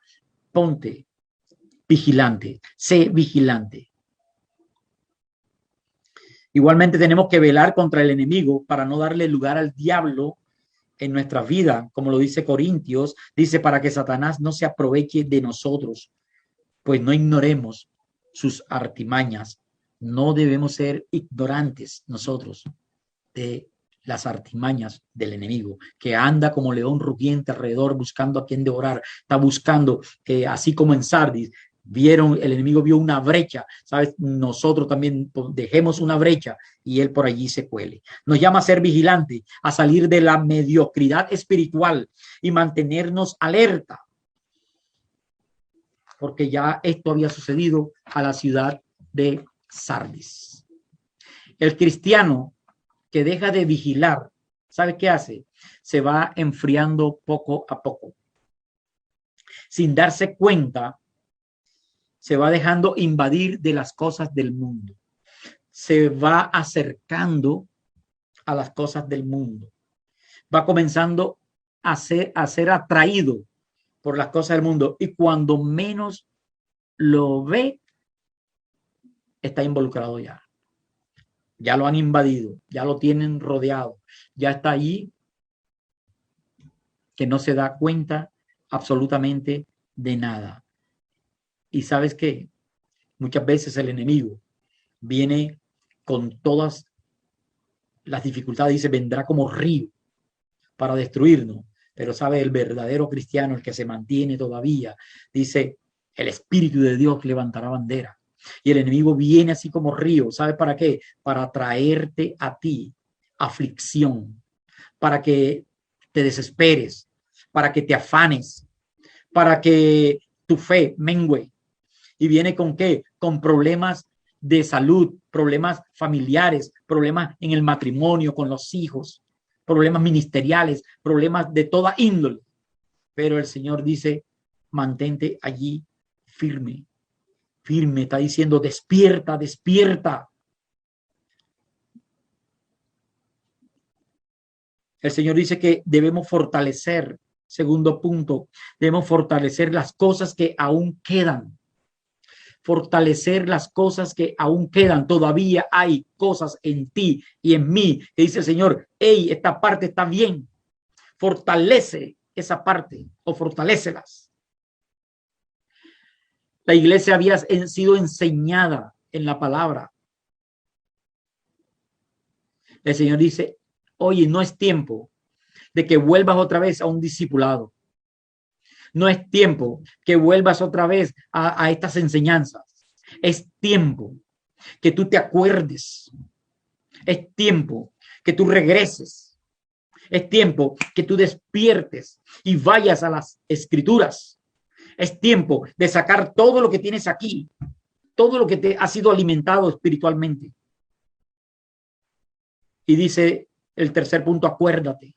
Ponte vigilante, sé vigilante. Igualmente tenemos que velar contra el enemigo para no darle lugar al diablo en nuestra vida, como lo dice Corintios, dice para que Satanás no se aproveche de nosotros, pues no ignoremos sus artimañas. No debemos ser ignorantes nosotros de las artimañas del enemigo, que anda como león rugiente alrededor buscando a quien devorar. Está buscando, así como en Sardis, el enemigo vio una brecha, ¿sabes? Nosotros también dejemos una brecha y él por allí se cuele. Nos llama a ser vigilantes, a salir de la mediocridad espiritual y mantenernos alerta, porque ya esto había sucedido a la ciudad de Sardis. El cristiano que deja de vigilar, ¿sabe qué hace? Se va enfriando poco a poco. Sin darse cuenta, se va dejando invadir de las cosas del mundo. Se va acercando a las cosas del mundo. Va comenzando a ser atraído por las cosas del mundo. Y cuando menos lo ve, está involucrado ya. Ya lo han invadido, ya lo tienen rodeado, ya está allí, que no se da cuenta absolutamente de nada. Y sabes qué, muchas veces el enemigo viene con todas las dificultades, dice, vendrá como río para destruirnos. Pero sabe, el verdadero cristiano, el que se mantiene todavía, dice, el Espíritu de Dios levantará bandera. Y el enemigo viene así como río. ¿Sabe para qué? Para traerte a ti aflicción, para que te desesperes, para que te afanes, para que tu fe mengüe. ¿Y viene con qué? Con problemas de salud, problemas familiares, problemas en el matrimonio, con los hijos, problemas ministeriales, problemas de toda índole. Pero el Señor dice, mantente allí firme, firme, está diciendo, despierta, despierta. El Señor dice que debemos fortalecer, segundo punto, debemos fortalecer las cosas que aún quedan. Fortalecer las cosas que aún quedan. Todavía hay cosas en ti y en mí que dice el Señor, hey, esta parte está bien. Fortalece esa parte o fortalécelas. La iglesia había sido enseñada en la palabra. El Señor dice, oye, no es tiempo de que vuelvas otra vez a un discipulado. No es tiempo que vuelvas otra vez a estas enseñanzas. Es tiempo que tú te acuerdes. Es tiempo que tú regreses. Es tiempo que tú despiertes y vayas a las escrituras. Es tiempo de sacar todo lo que tienes aquí, todo lo que te ha sido alimentado espiritualmente. Y dice el tercer punto, acuérdate.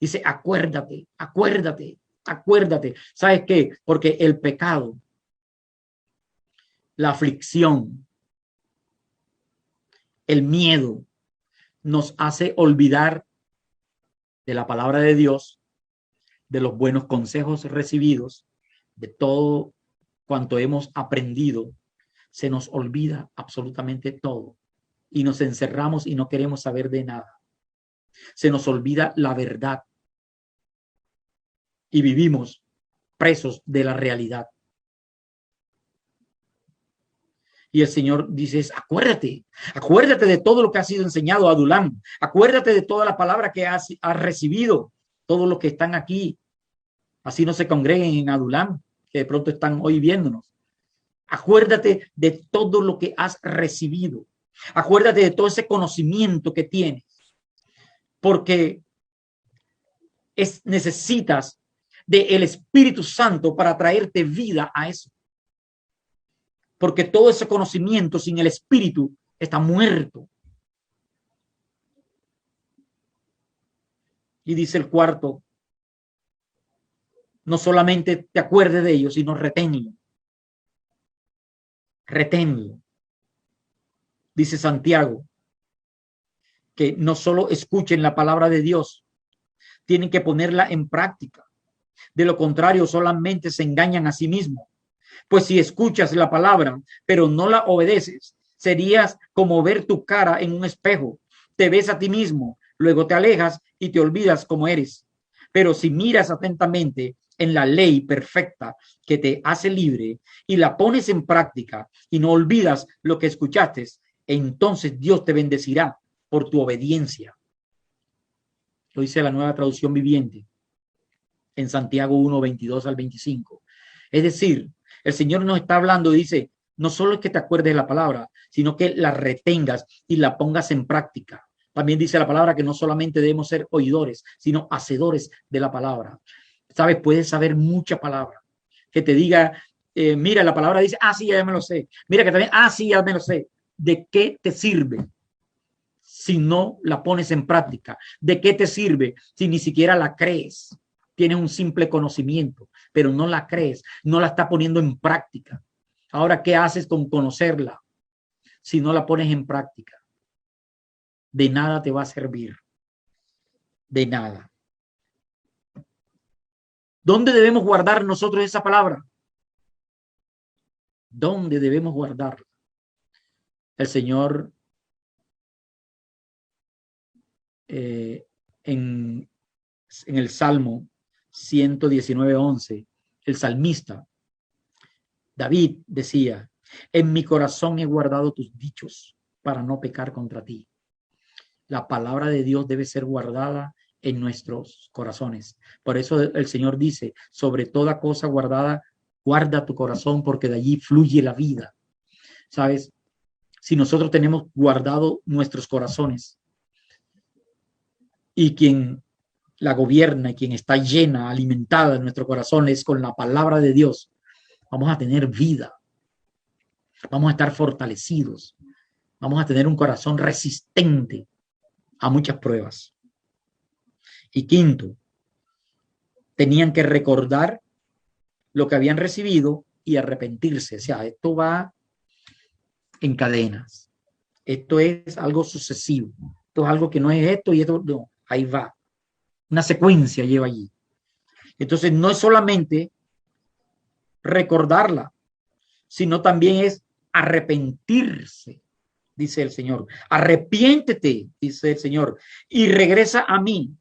Dice, acuérdate, acuérdate, acuérdate. ¿Sabes qué? Porque el pecado, la aflicción, el miedo, nos hace olvidar de la palabra de Dios, de los buenos consejos recibidos, de todo cuanto hemos aprendido. Se nos olvida absolutamente todo y nos encerramos y no queremos saber de nada. Se nos olvida la verdad y vivimos presos de la realidad. Y el Señor dice, acuérdate, acuérdate de todo lo que ha sido enseñado a Adulam, acuérdate de toda la palabra que has recibido, todos los que están aquí, así no se congreguen en Adulam, que de pronto están hoy viéndonos. Acuérdate de todo lo que has recibido, acuérdate de todo ese conocimiento que tienes, porque necesitas del Espíritu Santo para traerte vida a eso. Porque todo ese conocimiento sin el Espíritu está muerto. Y dice el cuarto, no solamente te acuerdes de ello, sino reténlo. Reténlo. Dice Santiago, que no solo escuchen la palabra de Dios, tienen que ponerla en práctica. De lo contrario, solamente se engañan a sí mismos. Pues si escuchas la palabra, pero no la obedeces, serías como ver tu cara en un espejo. Te ves a ti mismo, luego te alejas y te olvidas cómo eres. Pero si miras atentamente en la ley perfecta que te hace libre y la pones en práctica y no olvidas lo que escuchaste, entonces Dios te bendecirá por tu obediencia. Lo dice la Nueva Traducción Viviente en Santiago 1, 22 al 25. Es decir, el Señor nos está hablando y dice, no solo es que te acuerdes de la palabra, sino que la retengas y la pongas en práctica. También dice la palabra que no solamente debemos ser oidores, sino hacedores de la palabra. ¿Sabes? Puedes saber mucha palabra. Que te diga, mira, la palabra dice, sí, ya me lo sé. Mira que también, sí, ya me lo sé. ¿De qué te sirve si no la pones en práctica? ¿De qué te sirve si ni siquiera la crees? Tienes un simple conocimiento, pero no la crees, no la estás poniendo en práctica. Ahora, ¿qué haces con conocerla si no la pones en práctica? De nada te va a servir. De nada. ¿Dónde debemos guardar nosotros esa palabra? ¿Dónde debemos guardarla? El Señor en el Salmo 119:11, el salmista David decía, en mi corazón he guardado tus dichos para no pecar contra ti. La palabra de Dios debe ser guardada en nuestros corazones. Por eso el Señor dice, sobre toda cosa guardada, guarda tu corazón porque de allí fluye la vida. ¿Sabes? Si nosotros tenemos guardado nuestros corazones y quien la gobierna y quien está llena, alimentada en nuestro corazón es con la palabra de Dios, vamos a tener vida. Vamos a estar fortalecidos. Vamos a tener un corazón resistente a muchas pruebas. Y quinto, tenían que recordar lo que habían recibido y arrepentirse. O sea, esto va en cadenas. Esto es algo sucesivo. Esto es algo que no es esto y esto no. Ahí va. Una secuencia lleva allí. Entonces, no es solamente recordarla, sino también es arrepentirse, dice el Señor. Arrepiéntete, dice el Señor, y regresa a mí.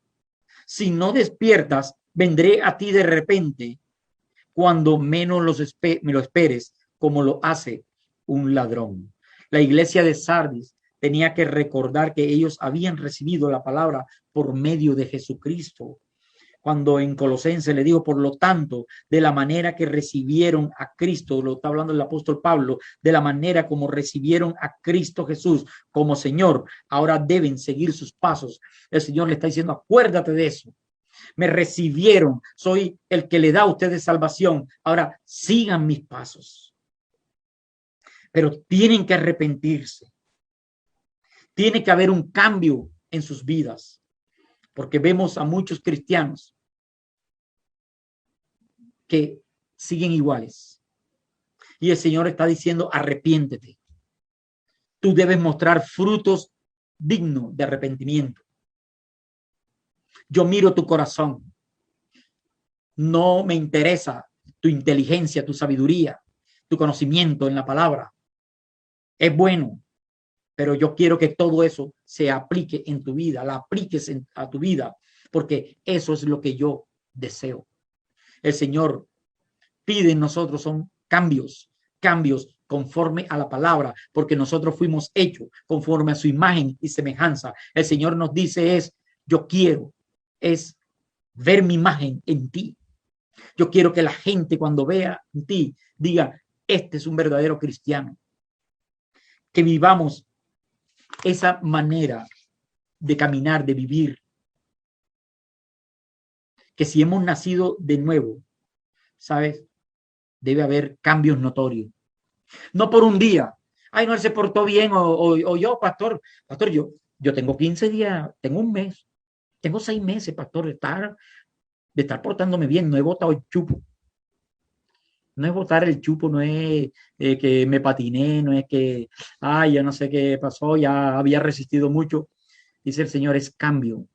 Si no despiertas, vendré a ti de repente, cuando menos me lo esperes, como lo hace un ladrón. La iglesia de Sardis tenía que recordar que ellos habían recibido la palabra por medio de Jesucristo. cuando en Colosenses le dijo, por lo tanto, de la manera que recibieron a Cristo, lo está hablando el apóstol Pablo, de la manera como recibieron a Cristo Jesús como Señor, ahora deben seguir sus pasos. El Señor le está diciendo, acuérdate de eso. Me recibieron, soy el que le da a ustedes salvación. Ahora sigan mis pasos. Pero tienen que arrepentirse. Tiene que haber un cambio en sus vidas, porque vemos a muchos cristianos que siguen iguales. Y el Señor está diciendo, arrepiéntete. Tú debes mostrar frutos dignos de arrepentimiento. Yo miro tu corazón. No me interesa tu inteligencia, tu sabiduría, tu conocimiento en la palabra. Es bueno, pero yo quiero que todo eso se aplique en tu vida, la apliques a tu vida, porque eso es lo que yo deseo. El Señor pide en nosotros son cambios conforme a la palabra, porque nosotros fuimos hechos conforme a su imagen y semejanza. El Señor nos dice yo quiero, ver mi imagen en ti. Yo quiero que la gente cuando vea en ti diga, este es un verdadero cristiano. Que vivamos esa manera de caminar, de vivir. Que si hemos nacido de nuevo, ¿sabes? Debe haber cambios notorios. No por un día. Ay, no, él se portó bien o yo, pastor, yo tengo 15 días, tengo un mes, tengo 6 meses, pastor, de estar portándome bien. No he botado el chupo. No es botar el chupo, no es que me patiné, no es que, ay, ya no sé qué pasó, ya había resistido mucho. Dice el Señor, es cambio.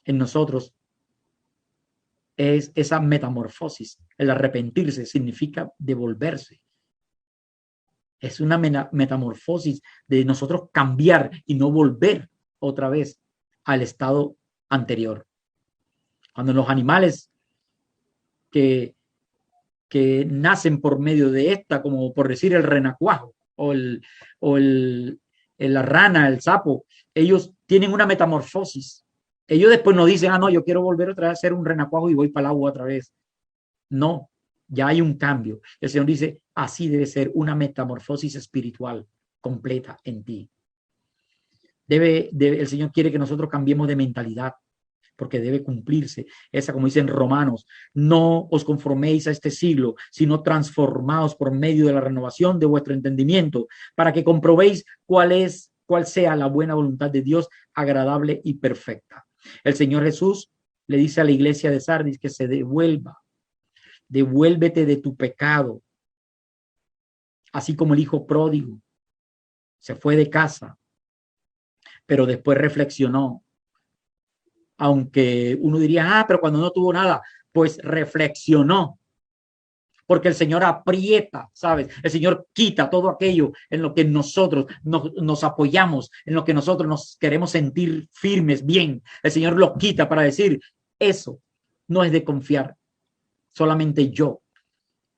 En nosotros es esa metamorfosis. El arrepentirse significa devolverse. Es una metamorfosis de nosotros cambiar y no volver otra vez al estado anterior. Cuando los animales que nacen por medio de esta, como por decir el renacuajo o la rana, el sapo, ellos tienen una metamorfosis. Ellos después no dicen, no, yo quiero volver otra vez a ser un renacuajo y voy para el agua otra vez. No, ya hay un cambio. El Señor dice, así debe ser una metamorfosis espiritual completa en ti. El Señor quiere que nosotros cambiemos de mentalidad, porque debe cumplirse esa, como dicen Romanos, no os conforméis a este siglo, sino transformaos por medio de la renovación de vuestro entendimiento, para que comprobéis cuál sea la buena voluntad de Dios, agradable y perfecta. El Señor Jesús le dice a la iglesia de Sardis que se devuélvete de tu pecado, así como el hijo pródigo se fue de casa, pero después reflexionó. Aunque uno diría, pero cuando no tuvo nada, pues reflexionó. Porque el Señor aprieta, ¿sabes? El Señor quita todo aquello en lo que nosotros nos apoyamos, en lo que nosotros nos queremos sentir firmes, bien. El Señor lo quita para decir, eso no es de confiar, solamente yo.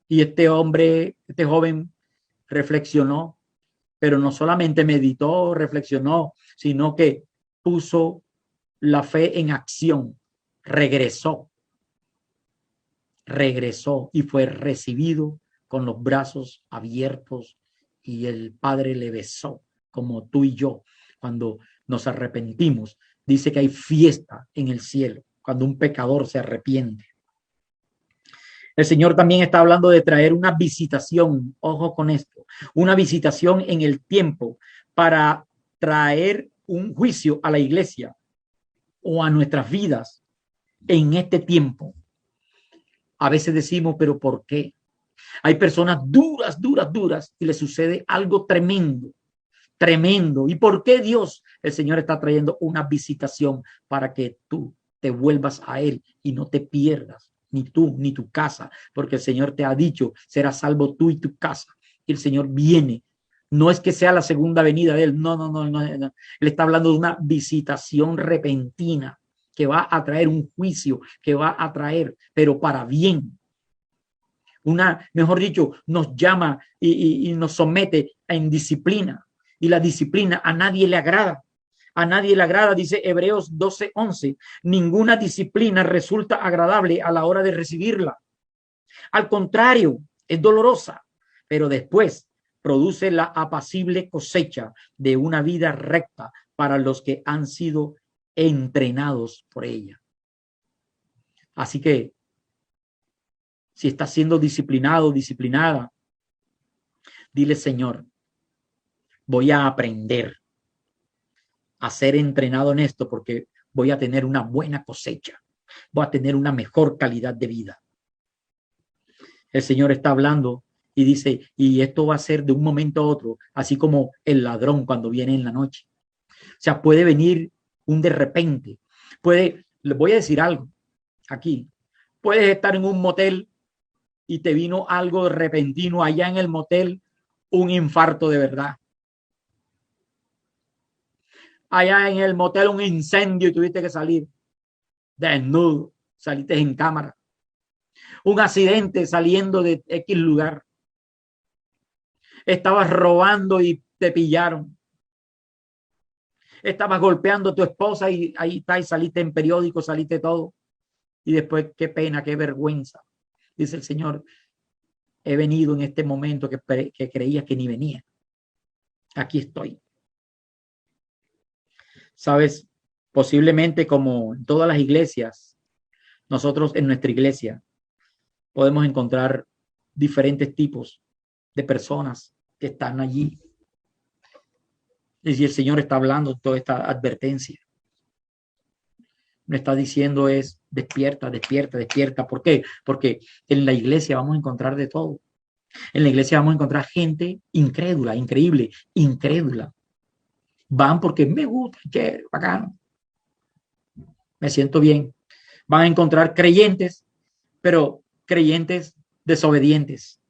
Y este joven reflexionó, pero no solamente meditó, reflexionó, sino que puso la fe en acción, regresó y fue recibido con los brazos abiertos y el Padre le besó como tú y yo cuando nos arrepentimos. Dice que hay fiesta en el cielo cuando un pecador se arrepiente. El Señor también está hablando de traer una visitación, ojo con esto, una visitación en el tiempo para traer un juicio a la iglesia o a nuestras vidas en este tiempo. A veces decimos, pero ¿por qué? Hay personas duras y les sucede algo tremendo. ¿Y por qué Dios, el Señor, está trayendo una visitación para que tú te vuelvas a Él y no te pierdas, ni tú, ni tu casa? Porque el Señor te ha dicho, serás salvo tú y tu casa. Y el Señor viene. No es que sea la segunda venida de Él, no. Él está hablando de una visitación repentina que va a traer un juicio, que va a traer, pero para bien. Mejor dicho, nos llama y nos somete en disciplina. Y la disciplina a nadie le agrada. A nadie le agrada, dice Hebreos 12:11. Ninguna disciplina resulta agradable a la hora de recibirla. Al contrario, es dolorosa, pero después produce la apacible cosecha de una vida recta para los que han sido entrenados por ella. Así que, si estás siendo disciplinado, disciplinada, dile, Señor, voy a aprender a ser entrenado en esto porque voy a tener una buena cosecha, voy a tener una mejor calidad de vida. El Señor está hablando y dice, y esto va a ser de un momento a otro, así como el ladrón cuando viene en la noche. O sea, puede venir un de repente. Les voy a decir algo aquí. Puedes estar en un motel y te vino algo repentino allá en el motel, un infarto de verdad. Allá en el motel un incendio y tuviste que salir desnudo, saliste en cámara. Un accidente saliendo de X lugar. Estabas robando y te pillaron. Estabas golpeando a tu esposa y ahí está, y saliste en periódico, saliste todo. Y después, qué pena, qué vergüenza. Dice el Señor, he venido en este momento que creías que ni venía. Aquí estoy. Sabes, posiblemente como en todas las iglesias, nosotros en nuestra iglesia podemos encontrar diferentes tipos de personas que están allí. Y si el Señor está hablando toda esta advertencia, me está diciendo es despierta, despierta, despierta. ¿Por qué? Porque en la iglesia vamos a encontrar de todo. En la iglesia vamos a encontrar gente incrédula, increíble, incrédula. Van porque me gusta, que bacano, me siento bien. Van a encontrar creyentes, pero creyentes desobedientes.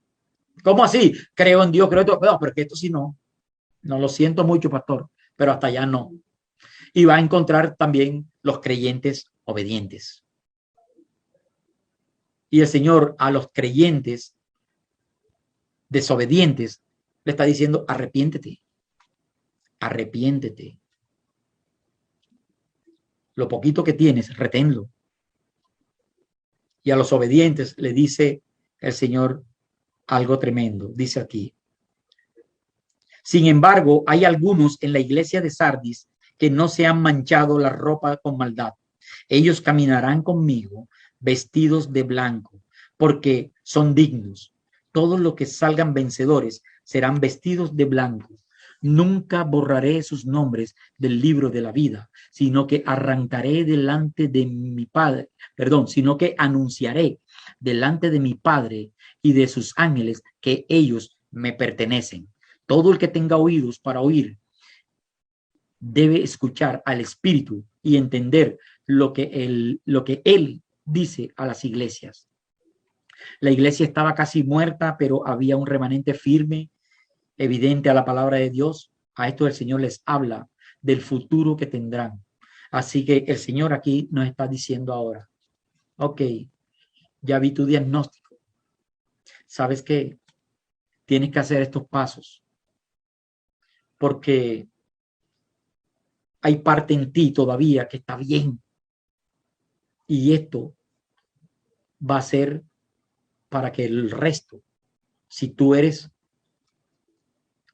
¿Cómo así? Creo en Dios, creo en todo. No, pero que esto sí no. No lo siento mucho, pastor, pero hasta allá no. Y va a encontrar también los creyentes obedientes. Y el Señor a los creyentes desobedientes le está diciendo, arrepiéntete, arrepiéntete. Lo poquito que tienes, reténlo. Y a los obedientes le dice el Señor algo tremendo. Dice aquí, sin embargo, hay algunos en la iglesia de Sardis que no se han manchado la ropa con maldad. Ellos caminarán conmigo vestidos de blanco, porque son dignos. Todos los que salgan vencedores serán vestidos de blanco. Nunca borraré sus nombres del libro de la vida, sino que arrancaré delante de mi Padre, sino que anunciaré delante de mi Padre y de sus ángeles que ellos me pertenecen. Todo el que tenga oídos para oír debe escuchar al Espíritu y entender lo que él dice a las iglesias. La iglesia estaba casi muerta, pero había un remanente firme, evidente a la palabra de Dios. A esto el Señor les habla del futuro que tendrán. Así que el Señor aquí nos está diciendo ahora, ok, ya vi tu diagnóstico. ¿Sabes qué? Tienes que hacer estos pasos porque hay parte en ti todavía que está bien. Y esto va a ser para que el resto, si tú eres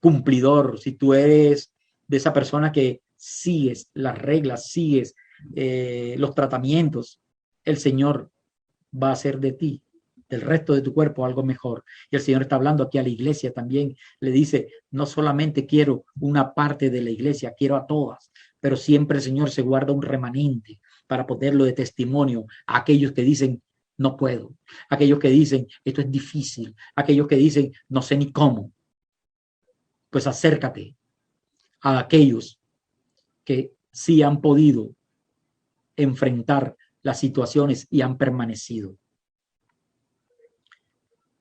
cumplidor, si tú eres de esa persona que sigues las reglas, sigues los tratamientos, el Señor va a hacer de ti, del resto de tu cuerpo, algo mejor. Y el Señor está hablando aquí a la iglesia también. Le dice, no solamente quiero una parte de la iglesia, quiero a todas, pero siempre el Señor se guarda un remanente para ponerlo de testimonio a aquellos que dicen, no puedo, aquellos que dicen, esto es difícil, aquellos que dicen, no sé ni cómo. Pues acércate a aquellos que sí han podido enfrentar las situaciones y han permanecido.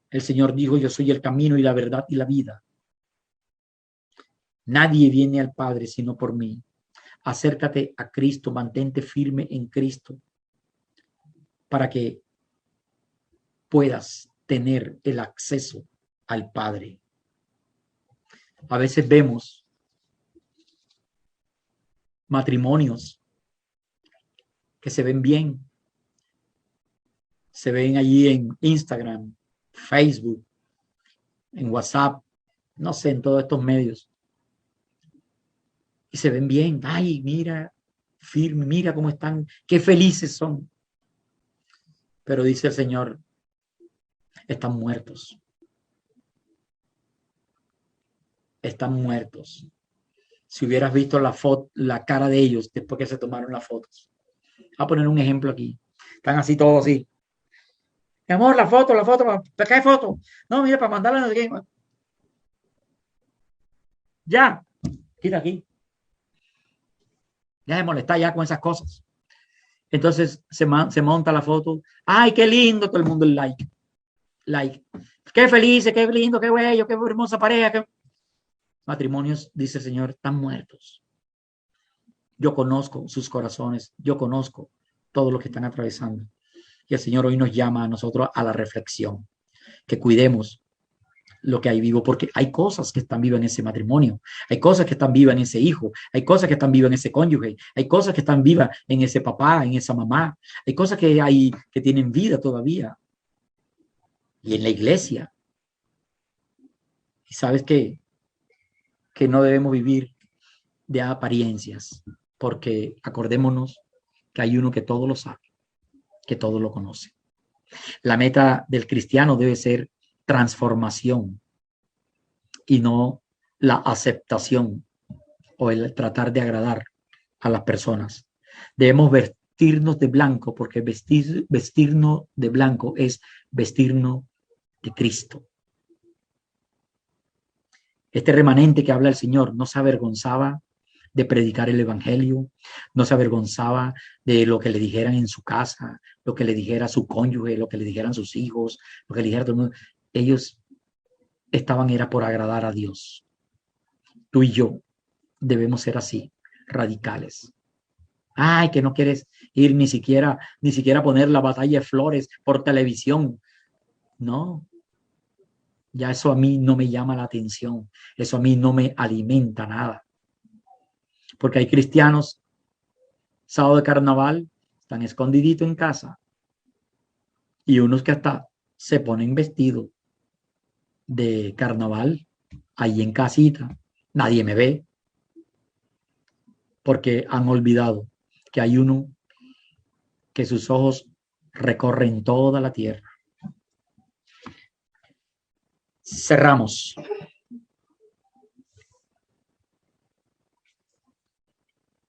El Señor dijo, yo soy el camino y la verdad y la vida. Nadie viene al Padre sino por mí. Acércate a Cristo, mantente firme en Cristo para que puedas tener el acceso al Padre. A veces vemos matrimonios que se ven bien, se ven allí en Instagram, Facebook, en WhatsApp, no sé, en todos estos medios, y se ven bien. Ay, mira, firme, mira cómo están, qué felices son. Pero dice el Señor, están muertos, están muertos. Si hubieras visto la foto, la cara de ellos después que se tomaron las fotos. Voy a poner un ejemplo aquí. Están así todos así. Mi amor, la foto, ¿para qué foto? No, mira, para mandarla en el game. Ya, quita aquí. Ya de molestar ya con esas cosas. Entonces se monta la foto. Ay, qué lindo, todo el mundo el like. Like. Qué felices, qué lindo, qué bello, qué hermosa pareja. Qué... Matrimonios, dice el Señor, están muertos. Yo conozco sus corazones, yo conozco todo lo que están atravesando. Y el Señor hoy nos llama a nosotros a la reflexión, que cuidemos lo que hay vivo, porque hay cosas que están vivas en ese matrimonio, hay cosas que están vivas en ese hijo, hay cosas que están vivas en ese cónyuge, hay cosas que están vivas en ese papá, en esa mamá, hay cosas que hay que tienen vida todavía, y en la iglesia. Y sabes que no debemos vivir de apariencias, porque acordémonos que hay uno que todo lo sabe, que todo lo conoce. La meta del cristiano debe ser transformación y no la aceptación o el tratar de agradar a las personas. Debemos vestirnos de blanco porque vestirnos de blanco es vestirnos de Cristo. Este remanente que habla el Señor no se avergonzaba de predicar el evangelio, no se avergonzaba de lo que le dijeran en su casa, lo que le dijera su cónyuge, lo que le dijeran sus hijos, lo que le dijera todo el mundo. Ellos era por agradar a Dios. Tú y yo debemos ser así, radicales. Ay, que no quieres ir ni siquiera poner la batalla de flores por televisión. No, ya eso a mí no me llama la atención. Eso a mí no me alimenta nada. Porque hay cristianos, sábado de carnaval, están escondiditos en casa. Y unos que hasta se ponen vestidos de carnaval ahí en casita. Nadie me ve. Porque han olvidado que hay uno que sus ojos recorren toda la tierra. Cerramos.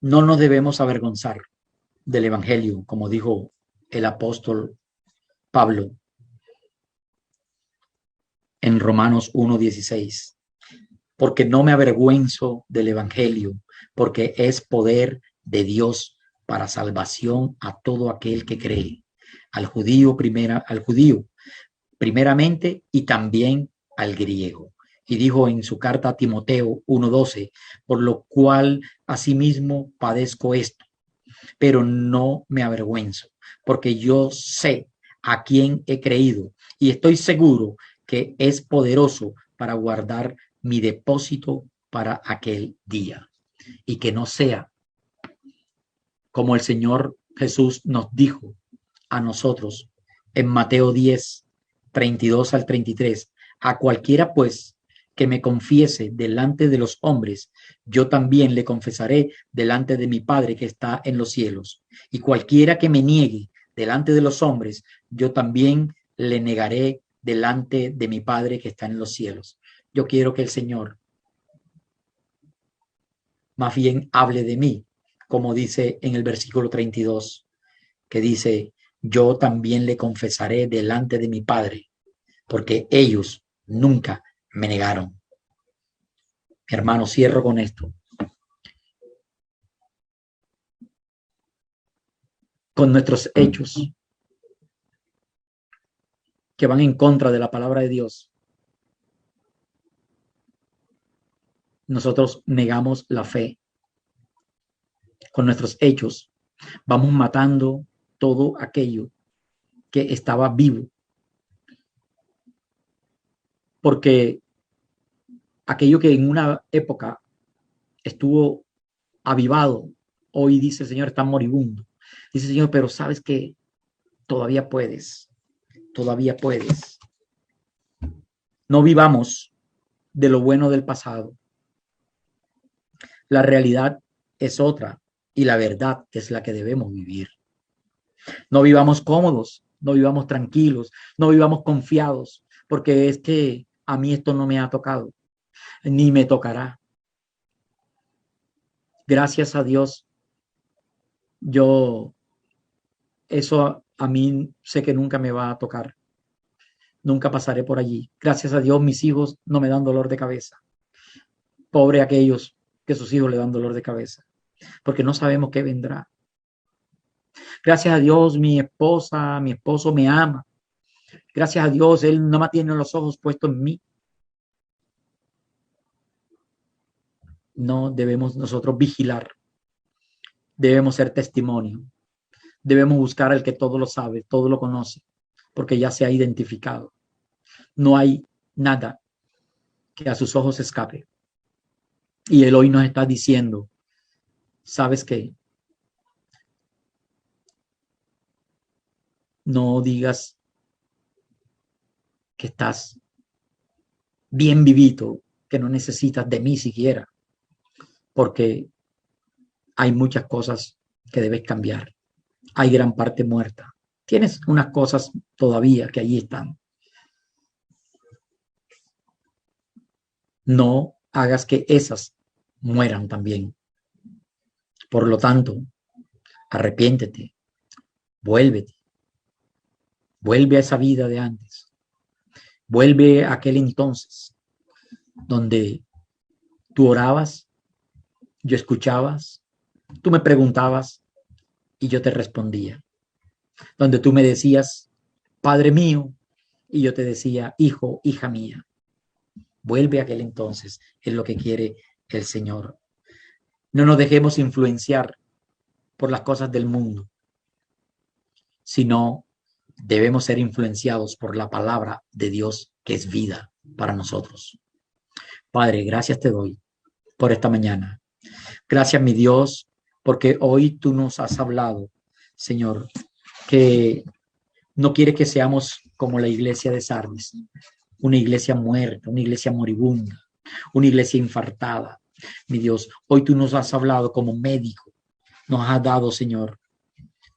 No nos debemos avergonzar del Evangelio, como dijo el apóstol Pablo en Romanos 1:16, porque no me avergüenzo del Evangelio, porque es poder de Dios para salvación a todo aquel que cree, al judío primeramente y también al griego. Y dijo en su carta a Timoteo 1:12, por lo cual asimismo padezco esto, pero no me avergüenzo, porque yo sé a quién he creído y estoy seguro que es poderoso para guardar mi depósito para aquel día. Y que no sea como el Señor Jesús nos dijo a nosotros en Mateo 10:32-33, a cualquiera pues que me confiese delante de los hombres, yo también le confesaré delante de mi Padre que está en los cielos. Y cualquiera que me niegue delante de los hombres, yo también le negaré delante de mi Padre que está en los cielos. Yo quiero que el Señor más bien hable de mí, como dice en el versículo 32, que dice, yo también le confesaré delante de mi Padre, porque ellos nunca me negaron. Mi hermano, cierro con esto. Con nuestros hechos que van en contra de la palabra de Dios, nosotros negamos la fe. Con nuestros hechos vamos matando todo aquello que estaba vivo, porque aquello que en una época estuvo avivado hoy dice, Señor, están moribundo. Dice, Señor, pero sabes que todavía puedes, todavía puedes. No vivamos de lo bueno del pasado. La realidad es otra y la verdad es la que debemos vivir. No vivamos cómodos, no vivamos tranquilos, no vivamos confiados, porque es que a mí esto no me ha tocado, ni me tocará. Gracias a Dios, yo, eso a mí sé que nunca me va a tocar, nunca pasaré por allí. Gracias a Dios, mis hijos no me dan dolor de cabeza. Pobre aquellos que sus hijos le dan dolor de cabeza, porque no sabemos qué vendrá. Gracias a Dios, mi esposa, mi esposo me ama. Gracias a Dios, él no me tiene los ojos puestos en mí. No debemos nosotros vigilar, debemos ser testimonio, debemos buscar al que todo lo sabe, todo lo conoce, porque ya se ha identificado. No hay nada que a sus ojos escape. Y él hoy nos está diciendo, ¿sabes qué? No digas que estás bien vivito, que no necesitas de mí siquiera, porque hay muchas cosas que debes cambiar. Hay gran parte muerta. Tienes unas cosas todavía que allí están. No hagas que esas mueran también. Por lo tanto, arrepiéntete, vuélvete, vuelve a esa vida de antes, vuelve a aquel entonces donde tú orabas, yo escuchabas, tú me preguntabas y yo te respondía, donde tú me decías, Padre mío, y yo te decía, hijo, hija mía, vuelve a aquel entonces, es lo que quiere el Señor. No nos dejemos influenciar por las cosas del mundo, sino debemos ser influenciados por la palabra de Dios, que es vida para nosotros. Padre, gracias te doy por esta mañana. Gracias, mi Dios, porque hoy tú nos has hablado, Señor, que no quieres que seamos como la iglesia de Sardis, una iglesia muerta, una iglesia moribunda, una iglesia infartada. Mi Dios, hoy tú nos has hablado como médico, nos has dado, Señor,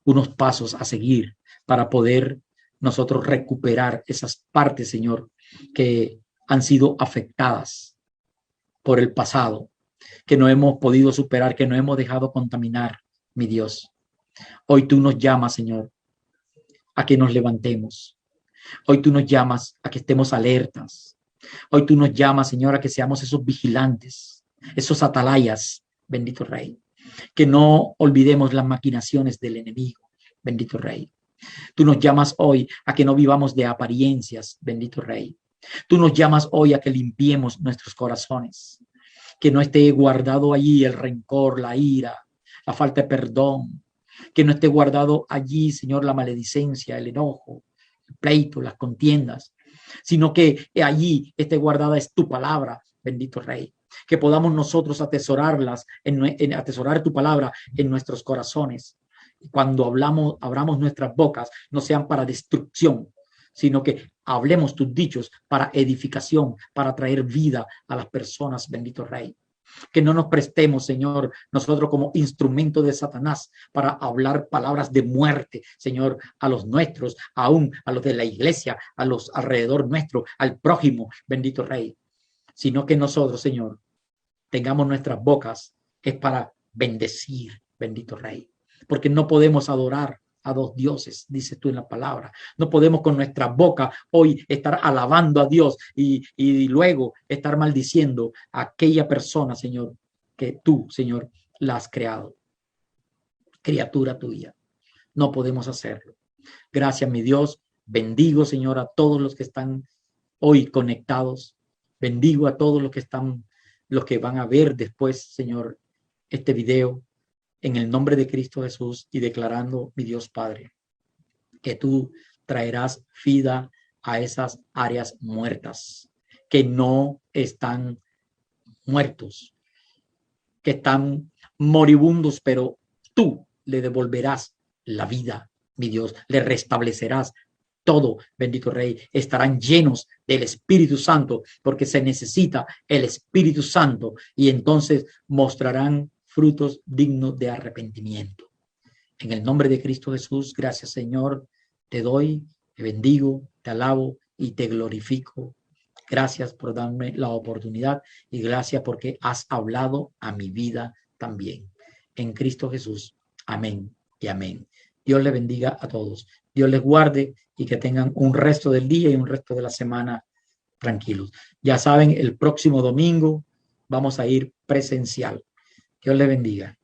unos pasos a seguir para poder nosotros recuperar esas partes, Señor, que han sido afectadas por el pasado, que no hemos podido superar, que no hemos dejado contaminar, mi Dios. Hoy tú nos llamas, Señor, a que nos levantemos. Hoy tú nos llamas a que estemos alertas. Hoy tú nos llamas, Señor, a que seamos esos vigilantes, esos atalayas, bendito Rey. Que no olvidemos las maquinaciones del enemigo, bendito Rey. Tú nos llamas hoy a que no vivamos de apariencias, bendito Rey. Tú nos llamas hoy a que limpiemos nuestros corazones, que no esté guardado allí el rencor, la ira, la falta de perdón, que no esté guardado allí, Señor, la maledicencia, el enojo, el pleito, las contiendas, sino que allí esté guardada es tu palabra, bendito Rey. Que podamos nosotros atesorarlas, atesorar tu palabra en nuestros corazones. Cuando abramos nuestras bocas, no sean para destrucción, sino que hablemos tus dichos para edificación, para traer vida a las personas, bendito Rey. Que no nos prestemos, Señor, nosotros como instrumento de Satanás para hablar palabras de muerte, Señor, a los nuestros, aún a los de la iglesia, a los alrededor nuestro, al prójimo, bendito Rey. Sino que nosotros, Señor, tengamos nuestras bocas, es para bendecir, bendito Rey. Porque no podemos adorar a dos dioses, dices tú en la palabra. No podemos con nuestra boca hoy estar alabando a Dios y luego estar maldiciendo a aquella persona, Señor, que tú, Señor, la has creado. Criatura tuya. No podemos hacerlo. Gracias, mi Dios. Bendigo, Señor, a todos los que están hoy conectados. Bendigo a todos los que están, los que van a ver después, Señor, este video. En el nombre de Cristo Jesús y declarando, mi Dios Padre, que tú traerás vida a esas áreas muertas, que no están muertos, que están moribundos, pero tú le devolverás la vida, mi Dios, le restablecerás todo, bendito Rey. Estarán llenos del Espíritu Santo, porque se necesita el Espíritu Santo, y entonces mostrarán frutos dignos de arrepentimiento. En el nombre de Cristo Jesús, gracias, Señor, te doy, te bendigo, te alabo y te glorifico. Gracias por darme la oportunidad y gracias porque has hablado a mi vida también. En Cristo Jesús. Amén y amén. Dios les bendiga a todos. Dios les guarde y que tengan un resto del día y un resto de la semana tranquilos. Ya saben, el próximo domingo vamos a ir presencial. Dios les bendiga.